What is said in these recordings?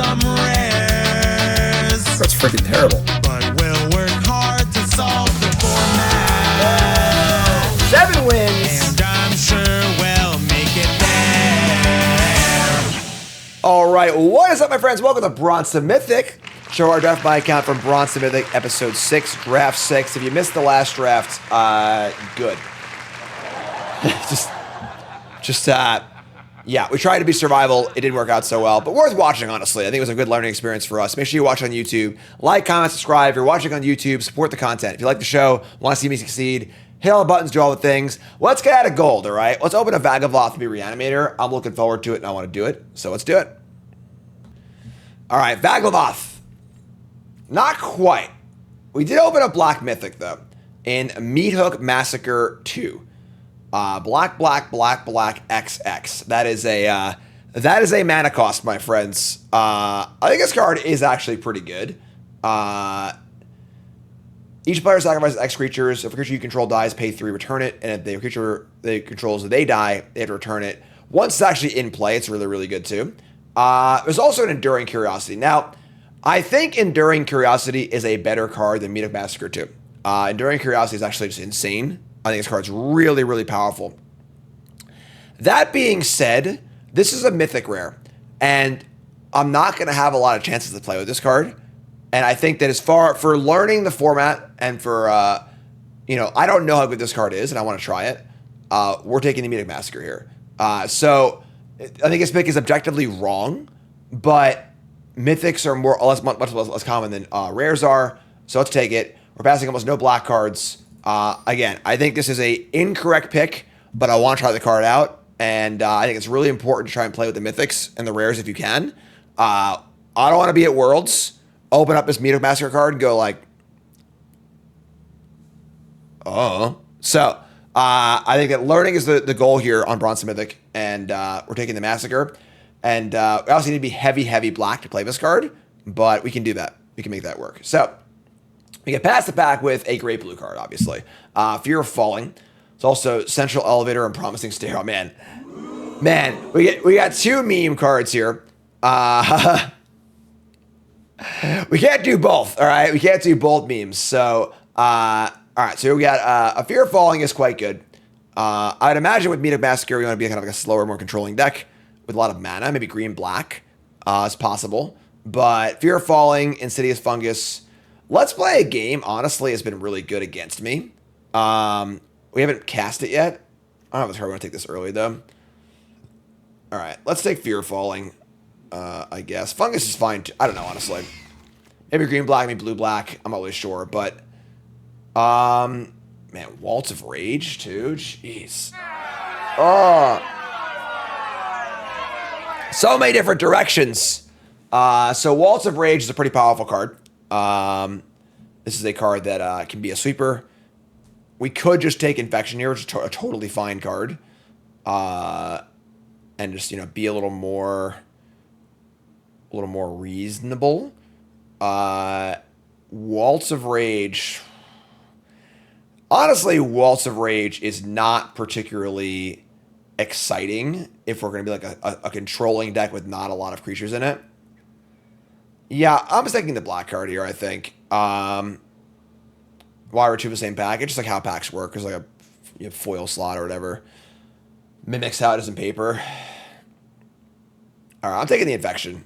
some rares. That's freaking terrible. But we'll work hard to solve the format. 7 wins. And I'm sure we'll make it there. All right, what is up, my friends? Welcome to Bronze Mythic. Show our draft my account from Bronze Mythic, episode 6, draft 6. If you missed the last draft, good. Yeah, we tried to be survival. It didn't work out so well, but worth watching, honestly. I think it was a good learning experience for us. Make sure you watch on YouTube. Like, comment, subscribe. If you're watching on YouTube, support the content. If you like the show, want to see me succeed, hit all the buttons, do all the things. Let's get out of gold, all right? Let's open a Vagavoth and be Reanimator. I'm looking forward to it, and I want to do it, so let's do it. All right, Vagavoth. Not quite. We did open up Black Mythic, though, in Meathook Massacre 2. Black, XX. That is a mana cost, my friends. I think this card is actually pretty good. Each player sacrifices X creatures. If a creature you control dies, pay 3, return it. And if the creature they controls they die, they have to return it. Once it's actually in play, it's really, really good too. There's also an Enduring Curiosity. Now, I think Enduring Curiosity is a better card than Mythic Massacre 2. Enduring Curiosity is actually just insane. I think this card's really, really powerful. That being said, this is a Mythic rare, and I'm not going to have a lot of chances to play with this card. And I think that as far for learning the format and for, I don't know how good this card is, and I want to try it. We're taking the Mythic Massacre here. So I think this pick is objectively wrong, but Mythics are much less common than rares are. So let's take it. We're passing almost no black cards. Again, I think this is a incorrect pick, but I want to try the card out, and I think it's really important to try and play with the Mythics and the rares if you can. I don't want to be at Worlds, open up this Mythic Massacre card, and go like, oh. So I think that learning is the goal here on Bronze Mythic, and we're taking the Massacre, and we also need to be heavy black to play this card, but we can do that. We can make that work. So we get past the pack with a great blue card, obviously. Fear of Falling. It's also Central Elevator and Promising Stair. Oh, man. Man, we got 2 meme cards here. We can't do both, all right? We can't do both memes. So, all right. So we got a Fear of Falling is quite good. I'd imagine with Mythic Massacre, we want to be kind of like a slower, more controlling deck with a lot of mana. Maybe green-black is possible. But Fear of Falling, Insidious Fungus. Let's Play a Game, honestly, has been really good against me. We haven't cast it yet. I don't know if it's hard. I want to take this early, though. All right, let's take Fear of Falling, I guess. Fungus is fine, too. I don't know, honestly. Maybe green-black, maybe blue-black. I'm not really sure, but... man, Waltz of Rage, too? Jeez. Oh. So many different directions. So Waltz of Rage is a pretty powerful card. This is a card that can be a sweeper. We could just take Infection here, which is a totally fine card. And just, be a little more reasonable. Waltz of Rage. Honestly, Waltz of Rage is not particularly exciting if we're going to be like a controlling deck with not a lot of creatures in it. Yeah, I'm just taking the black card here, I think. Why we're 2 of the same pack. It's just like how packs work. There's like a foil slot or whatever. Mimics how it is in paper. All right, I'm taking the Infection.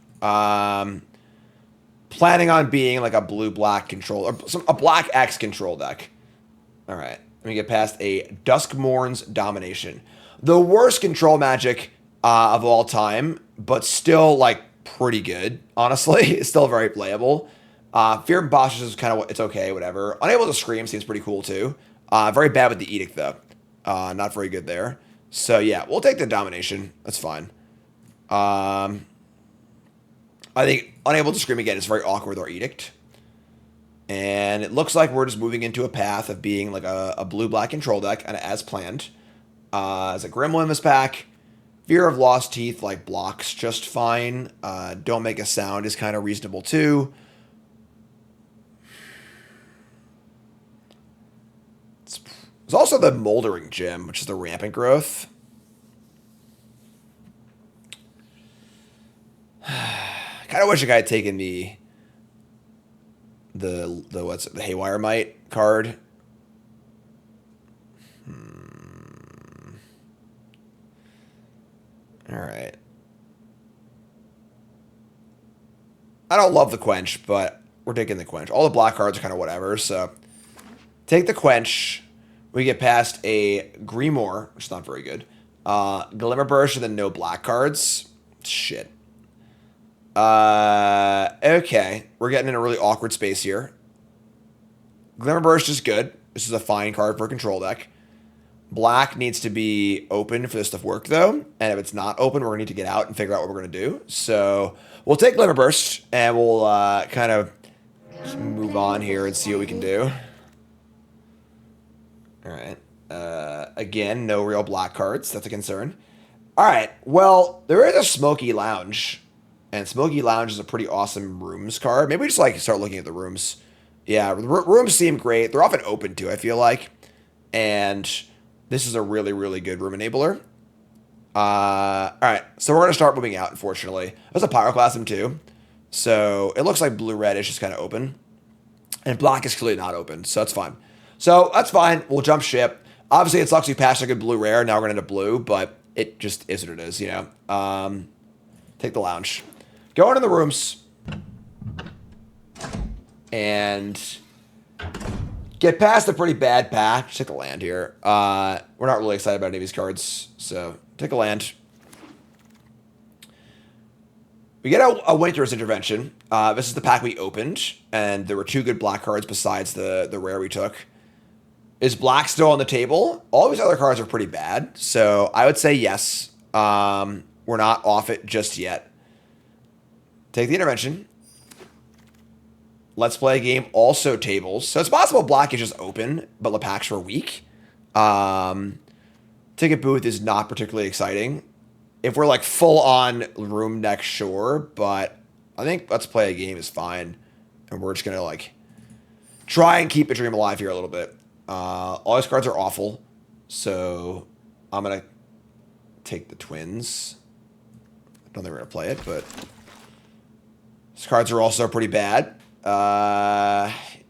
Planning on being like a blue-black control, or a black X control deck. All right, let me get past a Duskmourn's Domination. The worst control magic of all time, but still like pretty good, honestly. It's still very playable. Fear of Bosses is kind of, it's okay, whatever. Unable to Scream seems pretty cool too. Very bad with the Edict though. Not very good there. So yeah, we'll take the Domination. That's fine. I think Unable to Scream again is very awkward with our Edict. And it looks like we're just moving into a path of being like a blue-black control deck, and as planned. As a Gremlin in this pack. Fear of Lost Teeth, like, blocks just fine. Don't Make a Sound is kind of reasonable, too. There's also the Moldering Gem, which is the Rampant Growth. God, Kind of wish a guy had taken the Haywire Might card. All right. I don't love the Quench, but we're taking the Quench. All the black cards are kind of whatever, so take the Quench. We get past a Grimoire, which is not very good. Glimmer Burst and then no black cards. Shit. Okay. We're getting in a really awkward space here. Glimmer Burst is good. This is a fine card for a control deck. Black needs to be open for this to work, though. And if it's not open, we're going to need to get out and figure out what we're going to do. So we'll take Glimmer Burst, and we'll kind of just move on here and see what we can do. All right. Again, no real black cards. That's a concern. All right. Well, there is a Smoky Lounge. And Smoky Lounge is a pretty awesome rooms card. Maybe we just like start looking at the rooms. Yeah, rooms seem great. They're often open too, I feel like. And this is a really, really good room enabler. All right. So we're going to start moving out, unfortunately. There's a Pyroclasm too. So it looks like blue-red is just kind of open. And black is clearly not open. So that's fine. So that's fine. We'll jump ship. Obviously, it sucks we passed a good blue rare. Now we're going to end up blue, but it just is what it is, you know. Take the lounge. Go into the rooms. And get past a pretty bad path. Just take a land here. We're not really excited about any of these cards. So take a land. We get a Winter's Intervention. This is the pack we opened. And there were 2 good black cards besides the rare we took. Is black still on the table? All these other cards are pretty bad. So I would say yes. We're not off it just yet. Take the intervention. Let's play a game. Also tables. So it's possible black is just open, but the packs were weak. Ticket booth is not particularly exciting. If we're like full on room deck, sure. But I think let's play a game is fine. And we're just going to like try and keep the dream alive here a little bit. All these cards are awful, so I'm going to take the Twins. I don't think we're going to play it, but these cards are also pretty bad.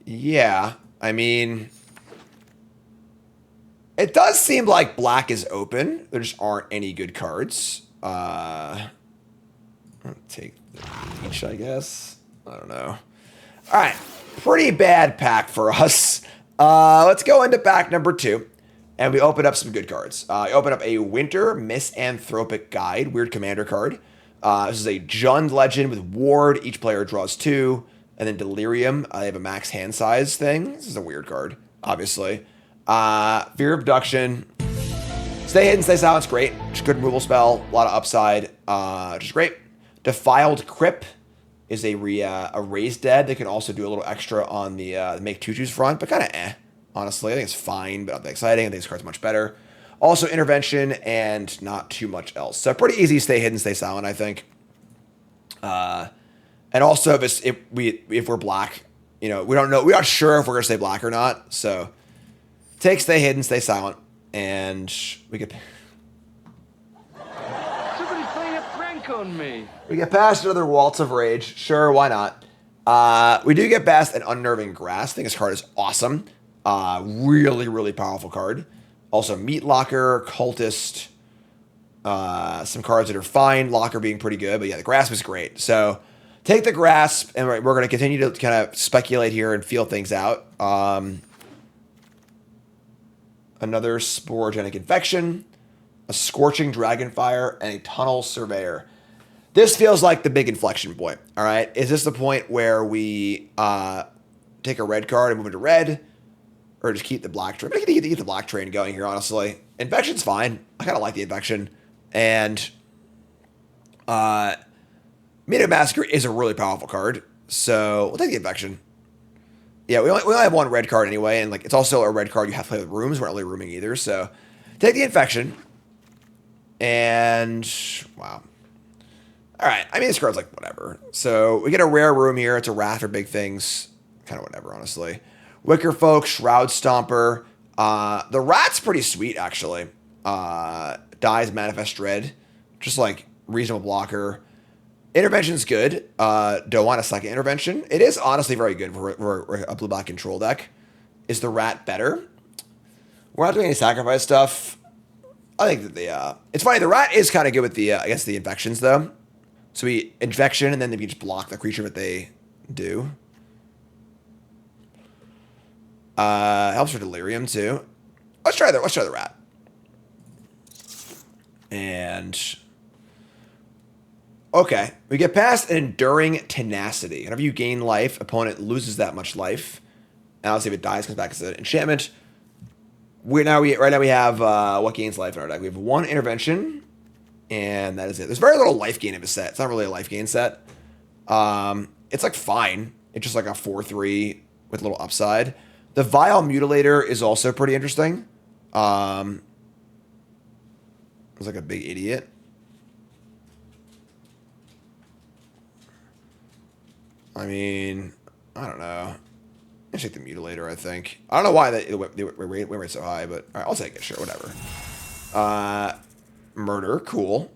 Yeah, I mean, it does seem like black is open. There just aren't any good cards. I'll take the each, I guess. I don't know. All right, pretty bad pack for us. Let's go into pack number 2, and we open up some good cards. I open up a Winter Misanthropic Guide, weird commander card. This is a Jund Legend with Ward. Each player draws 2. And then Delirium. I have a max hand size thing. This is a weird card, obviously. Fear of Abduction. Stay Hidden, Stay Silent's great. Just good removal spell. A lot of upside. Just great. Defiled Crypt is a raised dead. They can also do a little extra on the make 2/2s front, but kind of honestly. I think it's fine, but not that exciting. I think this card's much better. Also Intervention and not too much else. So pretty easy Stay Hidden, Stay Silent, I think. And also if we're black, you know, we're not sure if we're gonna stay black or not. So take Stay Hidden, Stay Silent, and we get Somebody's playing a prank on me. We get past another Waltz of Rage. Sure, why not? We do get past an Unnerving Grasp. I think this card is awesome. Really, really powerful card. Also Meat Locker, Cultist, some cards that are fine. Locker being pretty good, but yeah, the Grasp is great. So take the Grasp, and we're going to continue to kind of speculate here and feel things out. Another Sporogenic Infection, a Scorching Dragonfire, and a Tunnel Surveyor. This feels like the big inflection point, all right? Is this the point where we take a red card and move into red, or just keep the black train? I think keep the black train going here, honestly. Infection's fine. I kind of like the Infection. And Midnight Massacre is a really powerful card, so we'll take the Infection. Yeah, we only have one red card anyway, and like it's also a red card you have to play with rooms. We're not really rooming either, so take the Infection. And wow. All right, I mean this card's like whatever. So we get a rare room here. It's a Wrath or Big Things, kind of whatever, honestly. Wicker Folk, Shroud Stomper. The Rat's pretty sweet actually. Dies Manifest Dread, just like reasonable blocker. Intervention's good. Don't want a second intervention. It is honestly very good for a blue-black control deck. Is the rat better? We're not doing any sacrifice stuff. I think that it's funny, the rat is kind of good with the, I guess, the infections, though. So we infection, and then they just block the creature that they do. Helps for delirium, too. Let's try the rat. And... okay, we get past an enduring tenacity. Whenever you gain life, opponent loses that much life. And obviously if it dies, it comes back as an enchantment. Right now we have what gains life in our deck? We have 1 intervention, and that is it. There's very little life gain in the set. It's not really a life gain set. It's like fine. It's just like a 4/3 with a little upside. The Vile Mutilator is also pretty interesting. It's like a big idiot. I mean, I don't know. I'll take the Mutilator, I think. I don't know why the win rate's so high, but all right, I'll take it. Sure, whatever. Murder, cool.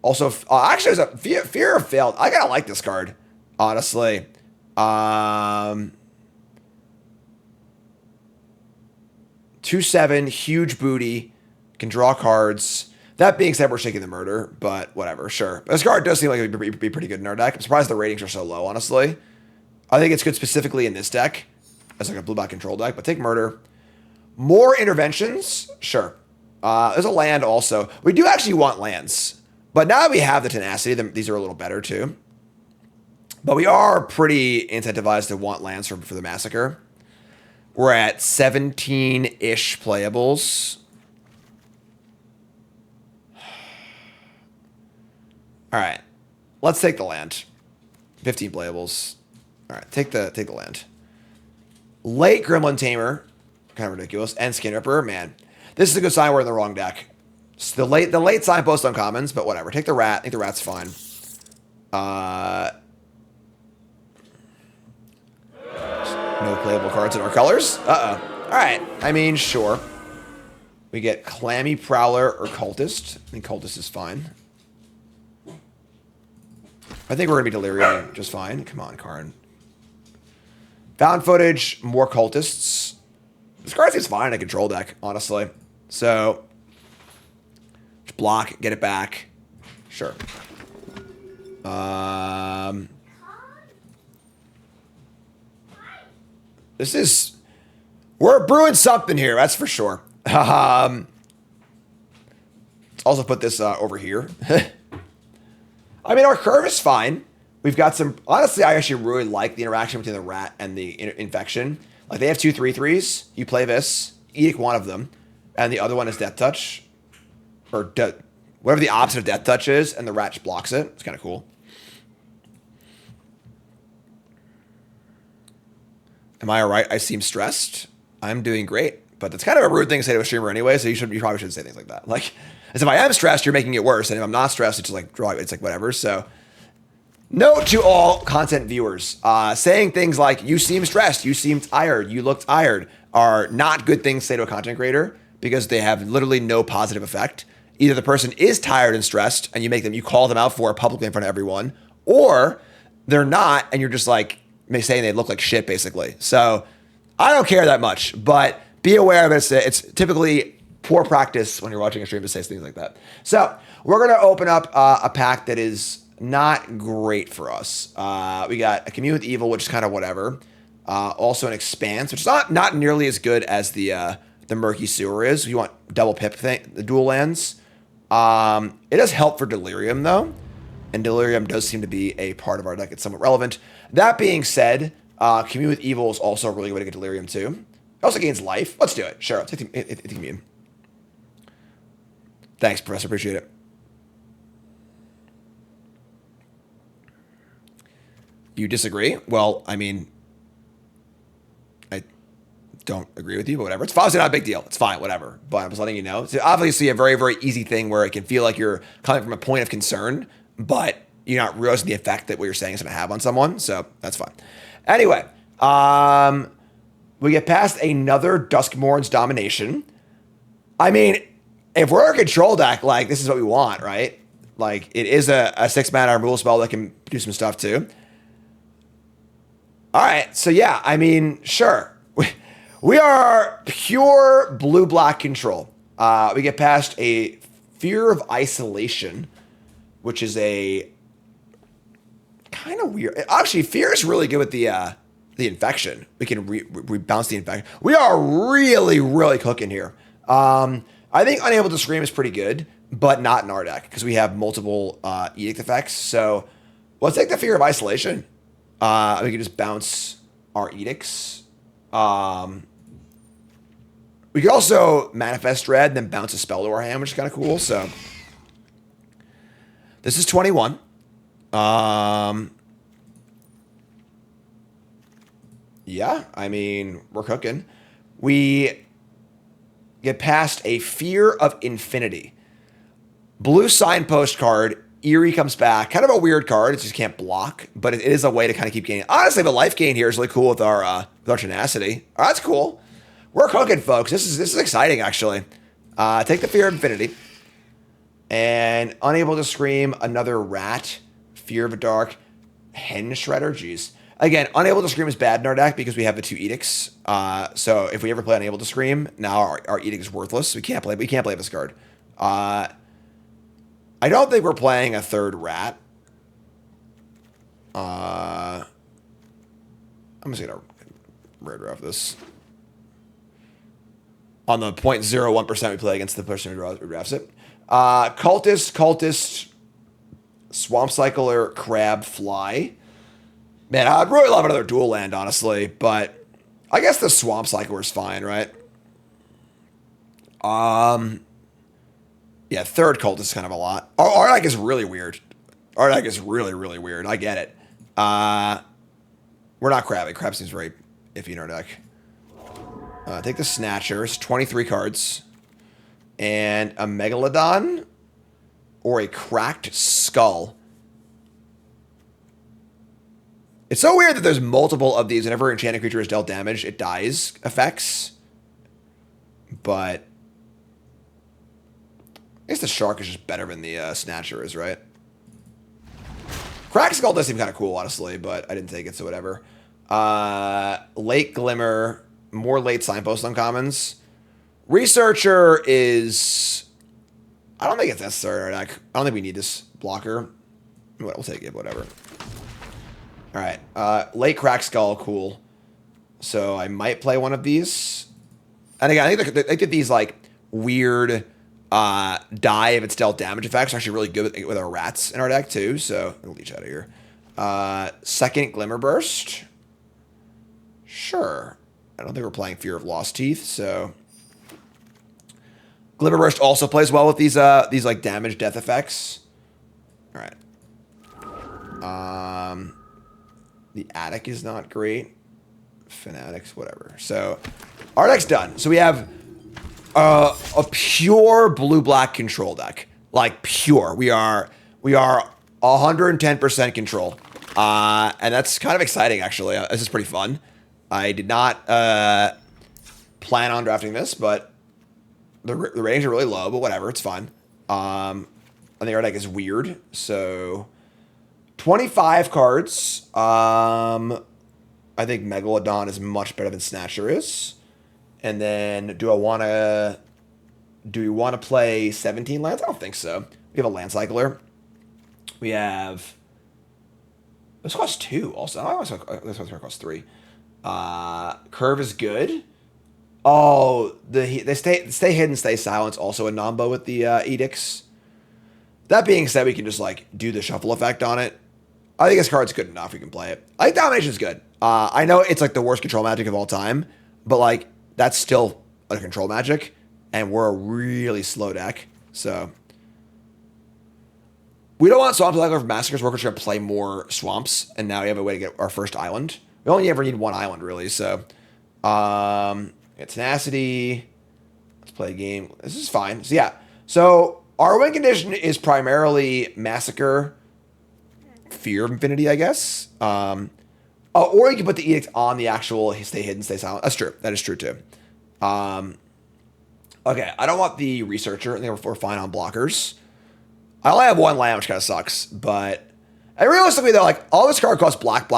Also, actually, there's a Fear of Failed. I kind of like this card, honestly. 2/7, huge booty, can draw cards. That being said, we're shaking the Murder, but whatever, sure. But this card does seem like it would be pretty good in our deck. I'm surprised the ratings are so low, honestly. I think it's good specifically in this deck, as like a blue-black control deck, but take Murder. More interventions? Sure. There's a land also. We do actually want lands, but now that we have the tenacity, these are a little better too. But we are pretty incentivized to want lands for the Massacre. We're at 17-ish playables. All right, let's take the land. 15 playables. All right, take the land. Late Gremlin Tamer, kind of ridiculous, and Skin Ripper. Man, this is a good sign we're in the wrong deck. So the late signpost uncommons, but whatever. Take the rat. I think the rat's fine. No playable cards in our colors. All right. I mean, sure. We get Clammy Prowler or Cultist. I think Cultist is fine. I think we're going to be Delirium just fine. Come on, Karn. Found Footage, more Cultists. This card seems fine in a control deck, honestly. So, just block, get it back. Sure. This is... we're brewing something here, that's for sure. Let's also put this over here. I mean, our curve is fine. We've got some... honestly, I actually really like the interaction between the rat and the infection. Like, they have 2 3/3s. You play this, edict one of them, and the other one is Death Touch. Or whatever the opposite of Death Touch is, and the rat just blocks it. It's kind of cool. Am I all right? I seem stressed. I'm doing great. But that's kind of a rude thing to say to a streamer anyway, so you probably shouldn't say things like that. Like, as if I am stressed, you're making it worse. And if I'm not stressed, it's just like, it's like whatever. So, note to all content viewers, saying things like, you seem stressed, you seem tired, you look tired, are not good things to say to a content creator because they have literally no positive effect. Either the person is tired and stressed and you call them out for it publicly in front of everyone, or they're not and you're just like saying they look like shit, basically. So, I don't care that much, but be aware of it. It's typically poor practice when you're watching a stream to say things like that. So, we're going to open up a pack that is not great for us. We got a Commune with Evil, which is kind of whatever. Also an Expanse, which is not nearly as good as the Murky Sewer is. You want double pip the dual lands. It does help for Delirium, though. And Delirium does seem to be a part of our deck. It's somewhat relevant. That being said, Commune with Evil is also a really good way to get Delirium, too. It also gains life. Let's do it. Sure, I'll take the Commune. Thanks, Professor. Appreciate it. You disagree? Well, I mean, I don't agree with you, but whatever. It's obviously not a big deal. It's fine, whatever. But I'm just letting you know. It's obviously a very, very easy thing where it can feel like you're coming from a point of concern, but you're not realizing the effect that what you're saying is going to have on someone. So that's fine. Anyway, we get past another Duskmourn's Domination. I mean, if we're a control deck, like, this is what we want, right? Like, it is a 6-mana removal spell that can do some stuff too. All right, so yeah, I mean, sure. We are pure blue-black control. We get past a Fear of Isolation, which is a kind of weird. Actually, Fear is really good with the infection. We can bounce the infection. We are really, really cooking here. I think Unable to Scream is pretty good, but not in our deck because we have multiple Edict effects. So let's take the Fear of Isolation. We can just bounce our Edicts. We could also Manifest Dread and then bounce a spell to our hand, which is kind of cool. So this is 21. Yeah, I mean, we're cooking. We get past a Fear of Infinity. Blue Signpost card. Eerie comes back. Kind of a weird card. It just can't block, but it is a way to kind of keep gaining. Honestly, the life gain here is really cool with our tenacity. Oh, that's cool. We're cooking, folks. This is exciting, actually. Take the Fear of Infinity. And Unable to Scream, another rat. Fear of a Dark. Hen Shredder. Jeez. Again, Unable to Scream is bad in our deck because we have the 2 Edicts. So if we ever play Unable to Scream, now our Edict is worthless. We can't play this card. I don't think we're playing a 3rd rat. I'm just gonna red draft this. On the 0.01% we play against the person who drafts it. Cultist, Swamp Cycler, Crab, Fly. Man, I'd really love another dual land, honestly, but I guess the Swamp Cycler is fine, right? Yeah, 3rd Cultist is kind of a lot. Our deck is really weird. Our deck is really, really weird. I get it. We're not Crab. Crab seems very iffy in our deck. Take the Snatchers, 23 cards. And a Megalodon or a Cracked Skull. It's so weird that there's multiple of these. Whenever enchanted creature is dealt damage, it dies effects. But I guess the Shark is just better than the Snatcher is, right? Cracked Skull does seem kind of cool, honestly, but I didn't take it, so whatever. Late Glimmer, more late Signpost uncommons. Researcher is... I don't think it's necessary. I don't think we need this blocker. We'll take it, whatever. Alright, late Cracked Skull, cool. So I might play one of these. And again, I think that these, like, weird die if it's dealt damage effects are actually really good with our rats in our deck, too. So, we'll leech out of here. 2nd Glimmer Burst. Sure. I don't think we're playing Fear of Lost Teeth, so... Glimmer Burst also plays well with these like damage death effects. All right. The Attic is not great. Fanatics, whatever. So our deck's done. So we have a pure blue-black control deck, like pure. We are 110% control, and that's kind of exciting actually. This is pretty fun. I did not plan on drafting this, but. The ratings are really low, but whatever, it's fine. I think our deck is weird. So, 25 cards. I think Megalodon is much better than Snatcher is. And then, do we want to play 17 lands? I don't think so. We have a Land Cycler. We have... This costs 2 also. I don't know, this one costs 3. Curve is good. Oh, they stay hidden, stay silent. Also a Nombo with the edicts. That being said, we can just like do the shuffle effect on it. I think this card's good enough. We can play it. I think Domination's good. I know it's like the worst control magic of all time, but like that's still a control magic, and we're a really slow deck. So we don't want Swamp Cycler for Massacres. We're just gonna play more swamps, and now we have a way to get our first island. We only ever need one island really. So. Tenacity. Let's play a game. This is fine. So yeah. So our win condition is primarily Massacre, Fear of Infinity, I guess. Or you can put the Edict on the actual Stay Hidden, Stay Silent. That's true. That is true too. Okay. I don't want the Researcher. I think we're fine on blockers. I only have one land, which kind of sucks. But and realistically, though, like all this card costs black.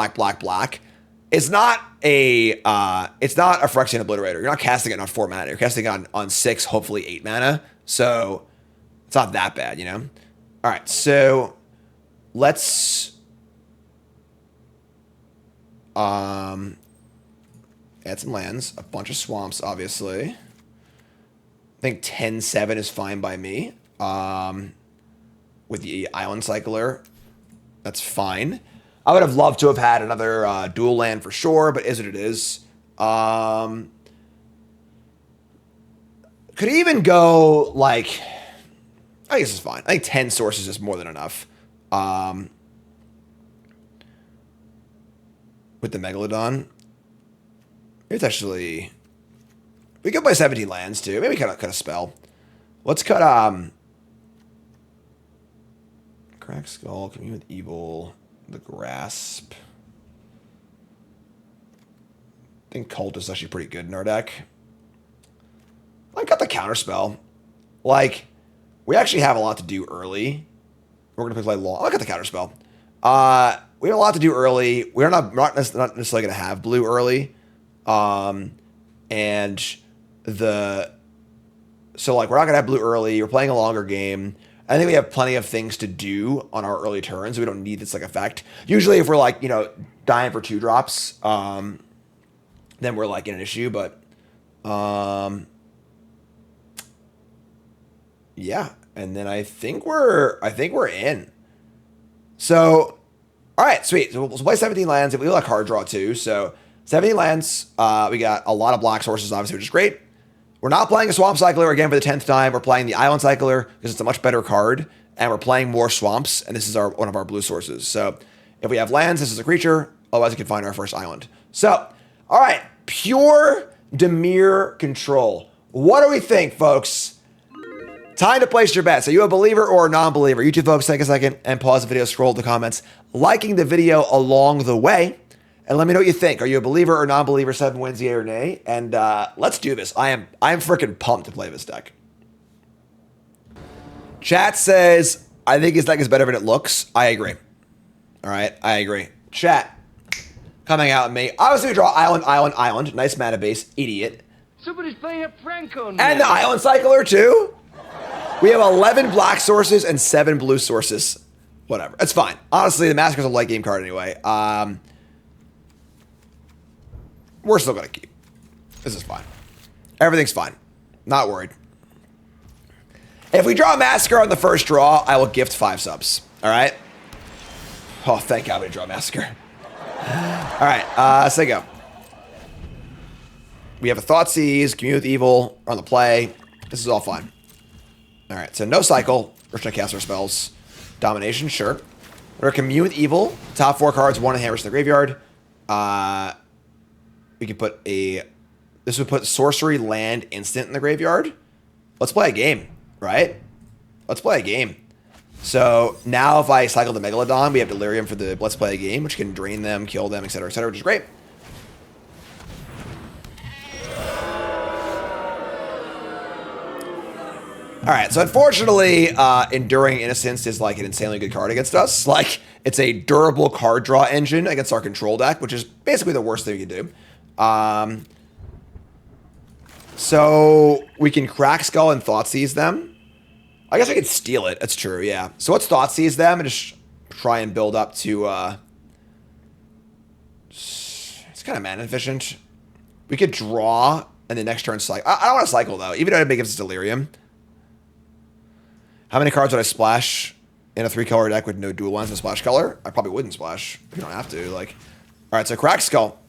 It's not a Phyrexian Obliterator. You're not casting it on 4 mana. You're casting it on 6, hopefully 8 mana. So it's not that bad, you know? All right, so let's add some lands. A bunch of swamps, obviously. I think 10-7 is fine by me. With the Island Cycler, that's fine. I would have loved to have had another dual land for sure, but is what it is. Could even go like, I guess it's fine. I think 10 sources is more than enough. With the Megalodon, it's actually, we could play 17 lands too. Maybe cut a spell. Let's cut Cracked Skull, Commune with Evil, the Grasp. I think Cult is actually pretty good in our deck. I got the Counterspell. Like, we actually have a lot to do early. We're going to play long. I got the Counterspell. We have a lot to do early. We're not necessarily going to have blue early. So like, we're not going to have blue early. We're playing a longer game. I think we have plenty of things to do on our early turns. We don't need this like effect. Usually if we're like, you know, dying for 2 drops, then we're like in an issue, but yeah. And then I think we're in. So, all right, sweet. So we'll play 17 lands. We like card draw too. So 17 lands. We got a lot of black sources, obviously, which is great. We're not playing a Swamp Cycler again for the 10th time. We're playing the Island Cycler because it's a much better card, and we're playing more swamps, and this is one of our blue sources. So if we have lands, this is a creature. Otherwise, we can find our first island. So, all right, pure Dimir control. What do we think, folks? Time to place your bets. Are you a believer or a non-believer? You two folks, take a second and pause the video, scroll to the comments, liking the video along the way. And let me know what you think. Are you a believer or non-believer? 7 wins, yay or nay? And let's do this. I am freaking pumped to play this deck. Chat says, I think his deck is better than it looks. I agree. All right, I agree. Chat, coming out at me. Obviously, we draw Island. Nice mana base. Idiot. Somebody's playing a prank on me. And the Island Cycler, too. We have 11 black sources and 7 blue sources. Whatever. It's fine. Honestly, the Massacre's a late game card anyway. We're still going to keep. This is fine. Everything's fine. Not worried. If we draw a Massacre on the first draw, I will gift 5 subs. All right? Oh, thank God we draw a Massacre. All right. So go. We have a Thoughtseize, Commune with Evil on the play. This is all fine. All right. So no cycle. We're going to cast our spells. Domination, sure. We're going to Commune with Evil. Top 4 cards, 1 hammers in the graveyard. We could put this would put sorcery land instant in the graveyard. Let's play a game, right? Let's play a game. So now if I cycle the Megalodon, we have Delirium for the let's play a game, which can drain them, kill them, etc., which is great. All right, so unfortunately, Enduring Innocence is like an insanely good card against us. Like, it's a durable card draw engine against our control deck, which is basically the worst thing we can do. So we can Crack Skull and Thoughtseize them. I guess I could steal it. That's true, yeah. So let's Thoughtseize them and just try and build up to, it's kind of mana efficient. We could draw and the next turn cycle. I don't want to cycle, though, even though it gives us Delirium. How many cards would I splash in a 3-color deck with no dual lands and splash color? I probably wouldn't splash. You don't have to, like. All right, so Crack Skull.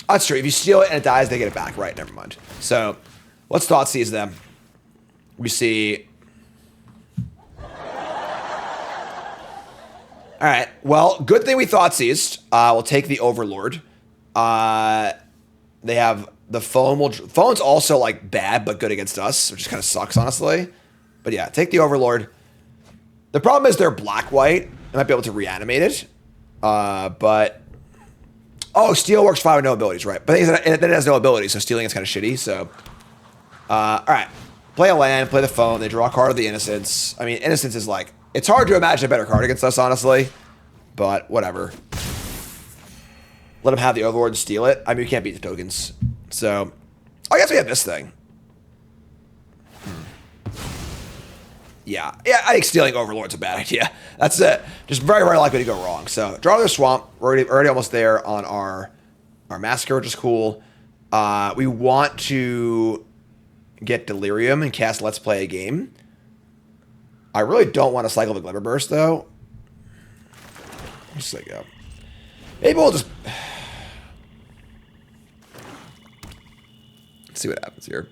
That's true. If you steal it and it dies, they get it back. Right, never mind. So let's Thoughtseize them. We see. All right. Well, good thing we Thoughtseized. We'll take the Overlord. They have the Phone. Phone's also like bad but good against us, which just kind of sucks, honestly. But yeah, take the Overlord. The problem is they're black-white. I might be able to reanimate it. But... Oh, Steel works fine with no abilities, right. But it has no abilities, so stealing is kind of shitty, so... all right. Play a land, play the Phone. They draw a card of the Innocence. I mean, Innocence is like It's hard to imagine a better card against us, honestly. But whatever. Let him have the Overlord and steal it. I mean, we can't beat the tokens. So, I guess we have this thing. Yeah, I think stealing Overlord's a bad idea. That's it. Just very, very likely to go wrong. So, draw another Swamp. We're already almost there on our Massacre, which is cool. We want to get Delirium and cast Let's Play a Game. I really don't want to cycle the Glimmer Burst, though. Just like go. Maybe we'll just... Let's see what happens here.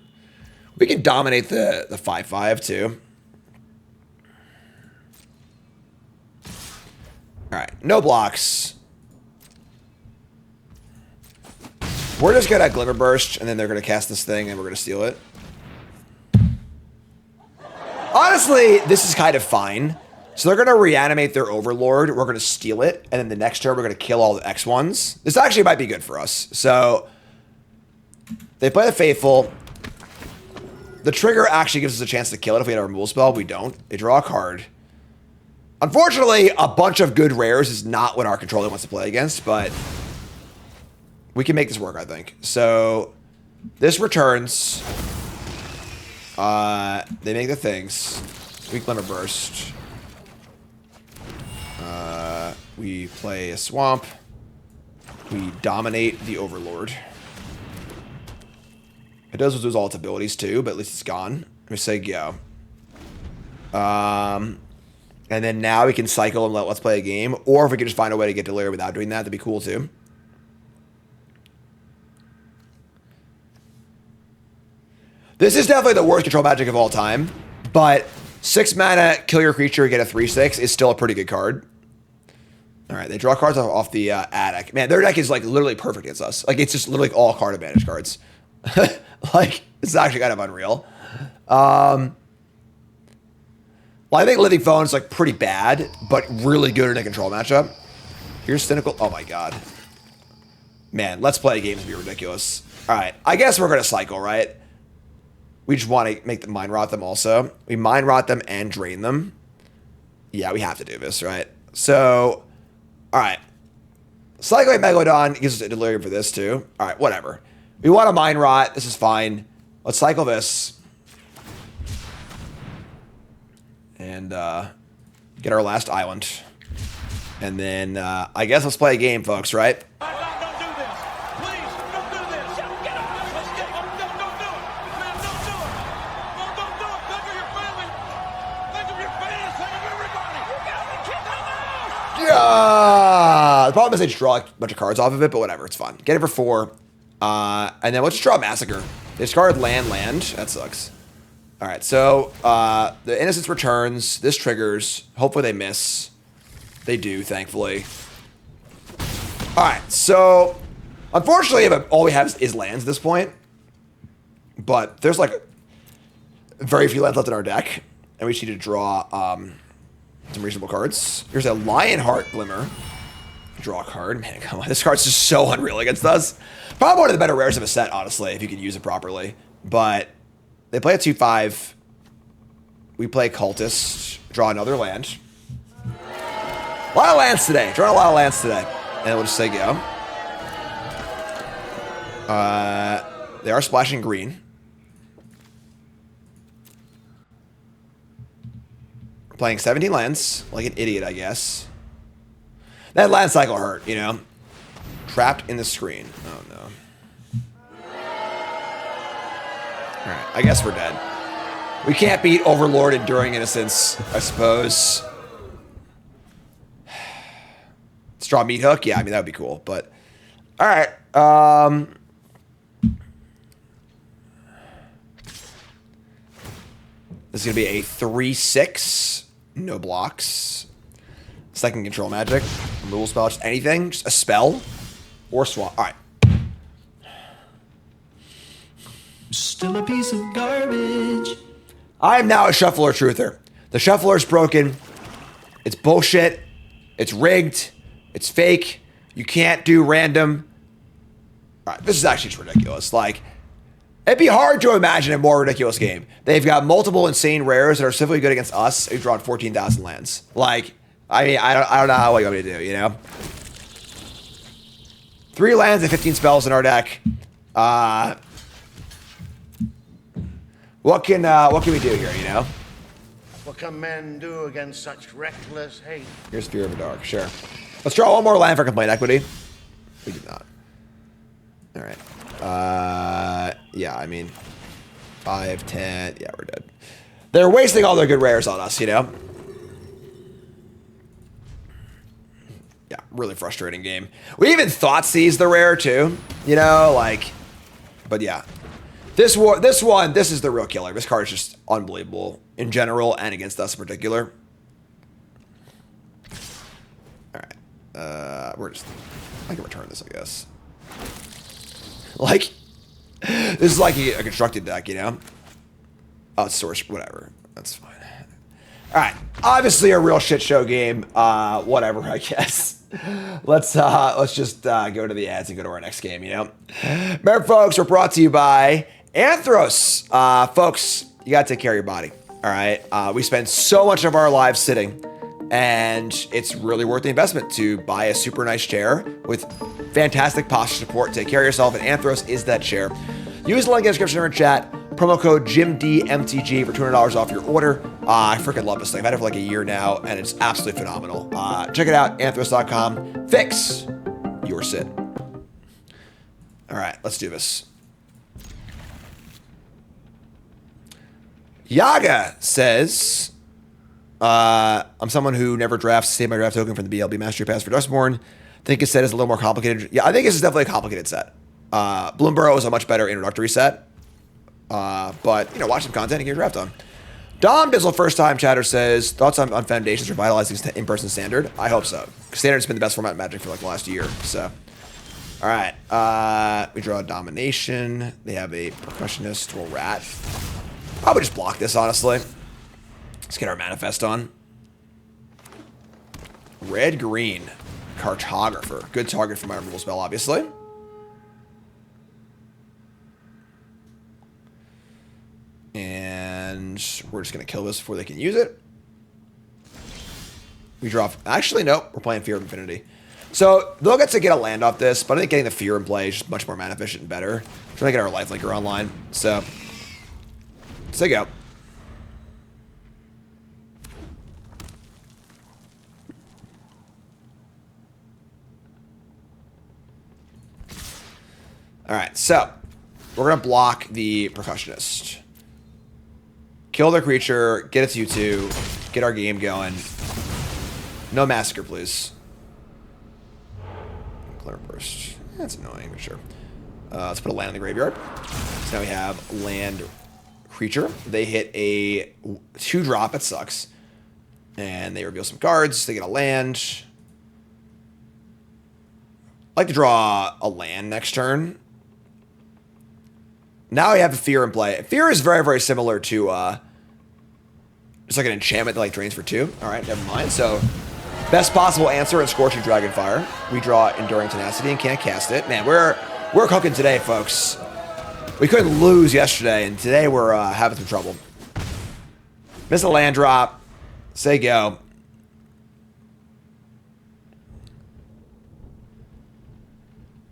We can dominate the 5/5, too. Alright, no blocks. We're just gonna Glimmer Burst, and then they're gonna cast this thing, and we're gonna steal it. Honestly, this is kind of fine. So they're gonna reanimate their Overlord, we're gonna steal it, and then the next turn we're gonna kill all the X1s. This actually might be good for us. So, they play the Faithful. The trigger actually gives us a chance to kill it if we had a removal spell. We don't. They draw a card. Unfortunately, a bunch of good rares is not what our controller wants to play against, but we can make this work, I think. So, this returns. They make the things. We Glimmer Burst. We play a Swamp. We dominate the Overlord. It does lose all its abilities too, but at least it's gone. We say go. And then now we can cycle and let's play a game. Or if we could just find a way to get Delirium without doing that, that'd be cool too. This is definitely the worst control magic of all time. But 6 mana, kill your creature, get a 3/6 is still a pretty good card. Alright, they draw cards off the attic. Man, their deck is like literally perfect against us. Like it's just literally all card advantage cards. Like, it's actually kind of unreal. Well, I think Living Phone is like pretty bad, but really good in a control matchup. Here's Cynical. Oh my god. Man, let's play games be ridiculous. Alright, I guess we're gonna cycle, right? We just want to make them Mind Rot them also. We Mind Rot them and drain them. Yeah, we have to do this, right? So, alright. Cycling Megalodon gives us a Delirium for this too. Alright, whatever. We want to Mind Rot. This is fine. Let's cycle this. And get our last island. And then I guess let's play a game, folks, right? Don't do this. Please, don't do this. Get up. Let's get up. Don't do it. Man, don't do it. Don't do it. Think of your family. Think of your fans. Think of everybody. You got the kid on the house. Yeah. The problem is they just draw a bunch of cards off of it, but whatever. It's fine. Get it for 4. And then let's just draw Massacre. They discard land. That sucks. Alright, so the Innocence returns. This triggers. Hopefully they miss. They do, thankfully. Alright, so unfortunately all we have is lands at this point. But there's like very few lands left in our deck. And we just need to draw some reasonable cards. Here's a Lionheart Glimmer. Draw a card. Man, come on. This card's just so unreal against us. Probably one of the better rares of a set, honestly, if you can use it properly. But they play a 2/5. We play Cultist. Draw another land. A lot of lands today. Drawing a lot of lands today. And we'll just say go. They are splashing green. Playing 17 lands. Like an idiot, I guess. That land cycle hurt, you know? Trapped in the screen. Oh, no. Alright, I guess we're dead. We can't beat Overlord Enduring Innocence, I suppose. Let's draw Meat Hook. Yeah, I mean, that would be cool, but... Alright, this is going to be a 3/6. No blocks. Second control magic. Removal spell, just anything. Just a spell. Or swamp. Alright. Still a piece of garbage. I am now a Shuffler Truther. The Shuffler is broken. It's bullshit. It's rigged. It's fake. You can't do random. Alright, this is actually just ridiculous. Like, It'd be hard to imagine a more ridiculous game. They've got multiple insane rares that are specifically good against us. We've drawn 14,000 lands. Like, I mean, I don't know what you want me to do, you know? 3 lands and 15 spells in our deck. What can we do here, you know? What can men do against such reckless hate? Here's Fear of the Dark, sure. Let's draw one more land for Complaint Equity. We did not. All right. Yeah, I mean, 5, 10. Yeah, we're dead. They're wasting all their good rares on us, you know? Yeah, really frustrating game. We even thought Seize the rare, too. You know, like, but yeah. This is the real killer. This card is just unbelievable in general and against us in particular. All right. I can return this, I guess. Like, this is like a constructed deck, you know? Oh, it's source, whatever. That's fine. All right. Obviously a real shit show game. Whatever, I guess. Let's just go to the ads and go to our next game, you know? Remember, folks, we're brought to you by Anthros. Folks, you got to take care of your body, all right? We spend so much of our lives sitting, and it's really worth the investment to buy a super nice chair with fantastic posture support. Take care of yourself, and Anthros is that chair. Use the link in the description or in chat. Promo code JimDMTG for $200 off your order. I freaking love this thing. I've had it for like a year now, and it's absolutely phenomenal. Check it out, anthros.com. Fix your sit. All right, let's do this. Yaga says, I'm someone who never drafts, save my draft token from the BLB Mastery Pass for Duskmourn. Think his set is a little more complicated. Yeah, I think this is definitely a complicated set. Bloomburrow is a much better introductory set. But, you know, watch some content and get your draft on. Dom Bizzle, first time chatter, says, thoughts on Foundations revitalizing in-person Standard? I hope so. Standard's been the best format in Magic for like the last year, so. All right. We draw a Domination. They have a Percussionist or Rat. Probably just block this, honestly. Let's get our Manifest on. Red-green. Cartographer. Good target for my removal spell, obviously. And we're just going to kill this before they can use it. We draw... Actually, nope. We're playing Fear of Infinity. So, they'll get to get a land off this, but I think getting the Fear in play is just much more mana efficient and better. We're trying to get our Lifelinker online. So, let's go. Alright, so we're going to block the Percussionist. Kill their creature, get its U2, get our game going. No Massacre, please. Clear Burst. That's annoying, but sure. Let's put a land in the graveyard. So now we have land creature. They hit a 2-drop, it sucks. And they reveal some cards, they get a land. I'd like to draw a land next turn. Now we have the Fear in play. Fear is very, very similar to it's like an enchantment that like drains for 2. All right, never mind. So best possible answer in Scorching Dragonfire. We draw Enduring Tenacity and can't cast it. Man, we're cooking today, folks. We couldn't lose yesterday, and today we're having some trouble. Miss a land drop. Say go.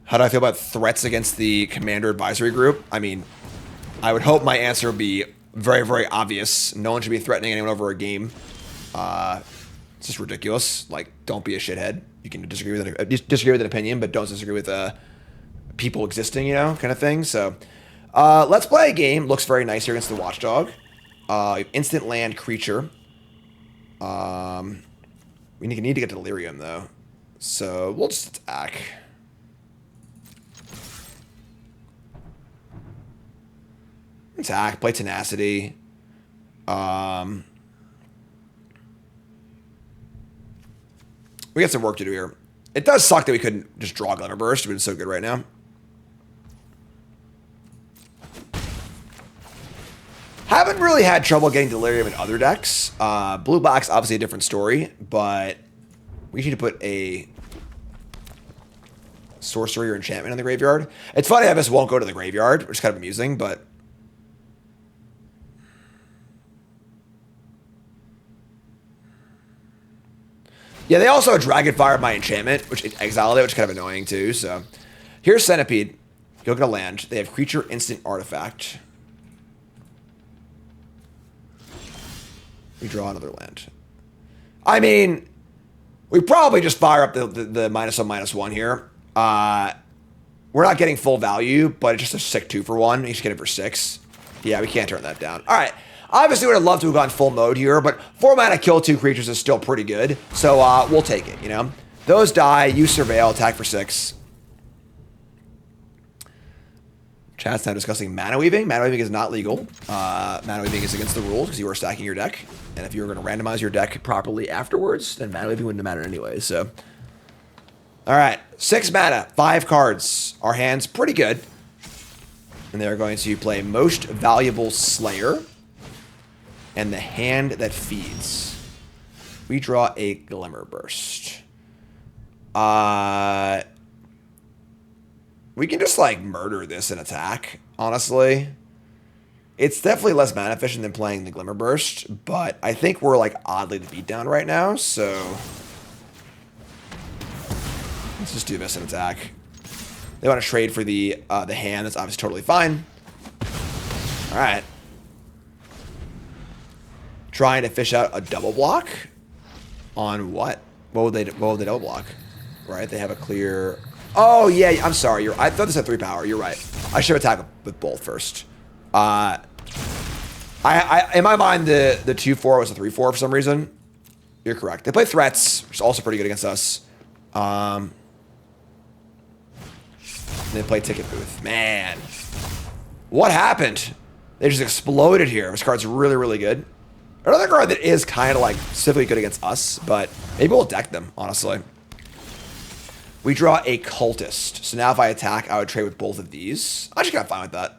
How do I feel about threats against the Commander Advisory Group? I mean, I would hope my answer would be very, very obvious. No one should be threatening anyone over a game. It's just ridiculous. Like, don't be a shithead. You can disagree with an opinion, but don't disagree with people existing, you know, kind of thing. So, let's play a game. Looks very nice here against the Watchdog. Instant land creature. We need to get Delirium, though. So, we'll just attack. Attack, play Tenacity. We got some work to do here. It does suck that we couldn't just draw Glimmer Burst. It's so good right now. Haven't really had trouble getting Delirium in other decks. Blue Black's obviously a different story, but we need to put a sorcery or enchantment in the graveyard. It's funny how this won't go to the graveyard, which is kind of amusing, but... Yeah, they also Dragonfire my enchantment, which exiled it, which is kind of annoying too, so... Here's Centipede. Go get a land. They have creature instant artifact. We draw another land. I mean, we probably just fire up the -1/-1 here. We're not getting full value, but it's just a sick 2-for-1. You should get it for 6. Yeah, we can't turn that down. All right. Obviously, would have loved to have gone full mode here, but 4 mana kill 2 creatures is still pretty good. So we'll take it, you know? Those die, you surveil, attack for 6. Chat's now discussing mana weaving. Mana weaving is not legal. Mana weaving is against the rules because you are stacking your deck. And if you were going to randomize your deck properly afterwards, then mana weaving wouldn't matter anyway. So, all right, 6 mana, 5 cards. Our hand's pretty good. And they're going to play Most Valuable Slayer and the Hand That Feeds. We draw a Glimmer Burst. We can just, like, murder this and attack, honestly. It's definitely less mana efficient than playing the Glimmer Burst, but I think we're, like, oddly the beatdown right now, so... Let's just do this and attack. They want to trade for the hand. That's obviously totally fine. Alright. Trying to fish out a double block? On what? What would they double block? Right, they have a clear... Oh, yeah, I'm sorry. I thought this had 3 power. You're right. I should attack with both first. In my mind, the 2/4 was a 3/4 for some reason. You're correct. They play threats, which is also pretty good against us. They play Ticket Booth. Man. What happened? They just exploded here. This card's really, really good. Another card that is kind of like specifically good against us, but maybe we'll deck them, honestly. We draw a Cultist. So now if I attack, I would trade with both of these. I just got fine with that.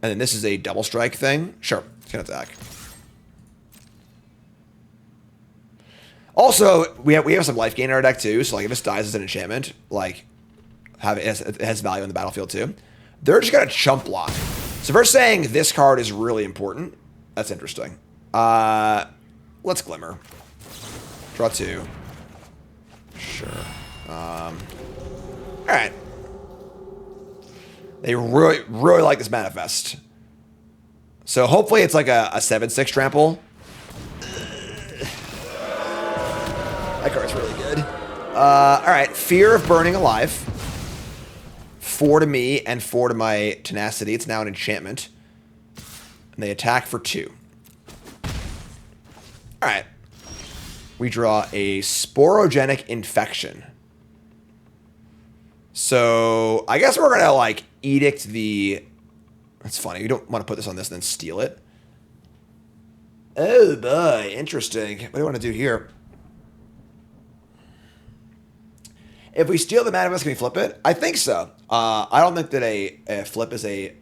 And then this is a double strike thing. Sure, it's going to attack. Also, we have some life gain in our deck too. So like if this dies as an enchantment, like it has value in the battlefield too. They're just going to chump block. So if we're saying this card is really important, that's interesting. Let's Glimmer. Draw 2. Sure. Alright. They really, really like this Manifest. So hopefully it's like a 7/6 trample. That card's really good. Alright. Fear of Burning Alive. 4 to me and 4 to my Tenacity. It's now an enchantment. And they attack for 2. Alright. We draw a Sporogenic Infection. So, I guess we're going to, like, edict the... That's funny. We don't want to put this on this and then steal it. Oh, boy. Interesting. What do you want to do here? If we steal the Manifest, can we flip it? I think so. I don't think that a flip is a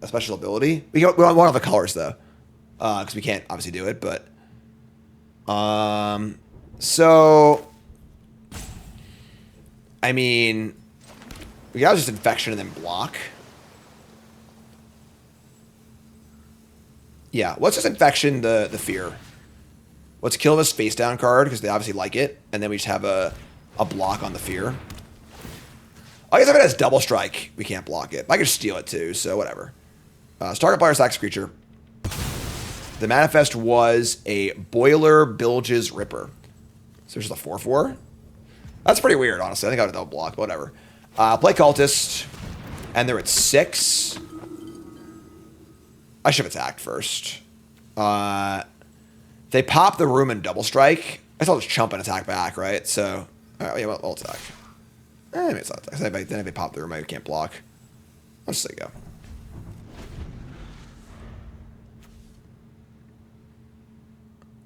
special ability. We want one of the colors, though. Because we can't, obviously, do it, but... So... I mean... We got just Infection and then block. Yeah, let's just Infection the Fear. Let's kill this face down card because they obviously like it, and then we just have a block on the Fear. I guess if it has double strike, we can't block it. I could steal it too, so whatever. Target player sacks creature. The Manifest was a Boiler Bilge's Ripper. So there's just a 4/4. That's pretty weird, honestly. I think I would double block, but whatever. Play Cultist, and they're at 6. I should have attacked first. They pop the room and double strike. I guess I'll just chump and attack back, right? So, alright, yeah, we'll attack. Maybe it's not attack. Then if they pop the room, I can't block. I'll just let it go.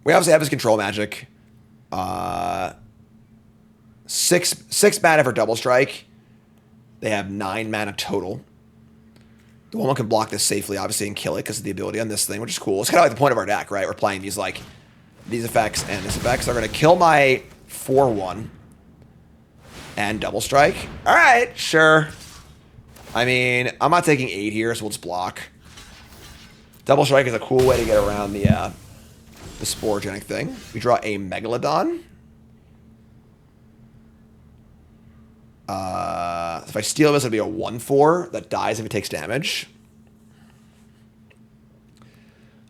We obviously have his control magic. 6 mana for double strike. They have 9 mana total. The one can block this safely, obviously, and kill it because of the ability on this thing, which is cool. It's kind of like the point of our deck, right? We're playing these these effects and this effect. So they're going to kill my 4/1. And double strike. All right, sure. I mean, I'm not taking 8 here, so we'll just block. Double strike is a cool way to get around the sporogenic thing. We draw a Megalodon. If I steal this, it'll be a 1/4 that dies if it takes damage.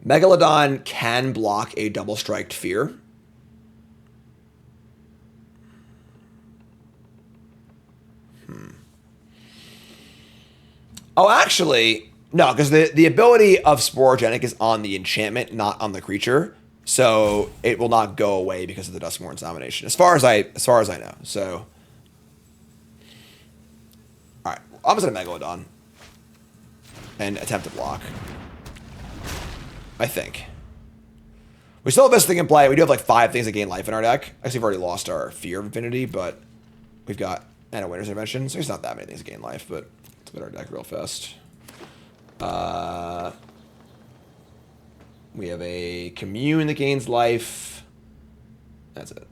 Megalodon can block a double striked Fear. Oh, actually, no, because the ability of Sporogenic is on the enchantment, not on the creature. So it will not go away because of the Duskmourn's domination, as far as I know. So, all right, I'm just gonna Megalodon and attempt to block. I think we still have this thing in play. We do have like 5 things that gain life in our deck. Actually, we've already lost our Fear of Infinity, but we've got and a Winter's Intervention, so there's not that many things that gain life, but. Let's get our deck real fast. We have a Commune that gains life. That's it.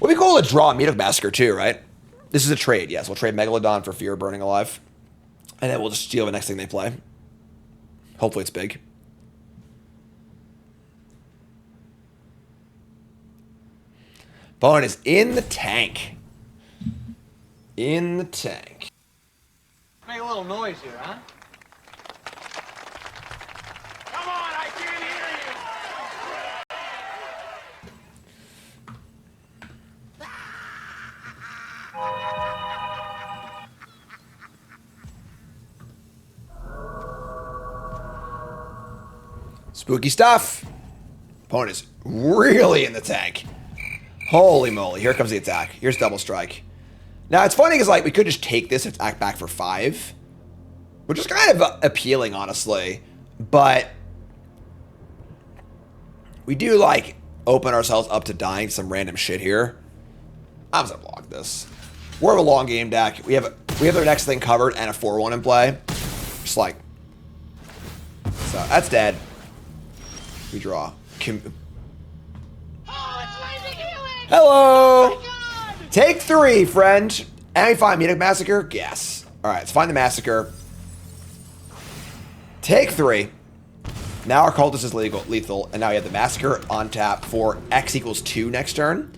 Would be cool to draw a Mythic Massacre too, right? This is a trade, yes. We'll trade Megalodon for Fear of Burning Alive. And then we'll just steal the next thing they play. Hopefully it's big. Bone is in the tank. In the tank. Make a little noise here, huh? Come on, I can't hear you. Spooky stuff. Opponent is really in the tank. Holy moly. Here comes the attack. Here's double strike. Now, it's funny because, like, we could just take this and attack back for 5. Which is kind of appealing, honestly. But we do, like, open ourselves up to dying to some random shit here. I'm just going to block this. We're a long game deck. We have their next thing covered and a 4-1 in play. Just like... So, that's dead. We draw. Hello! Take 3, friend. And we find Mythic Massacre? Yes. Alright, let's find the Massacre. Take 3. Now our Cultist is lethal, and now we have the Massacre on tap for X equals 2 next turn.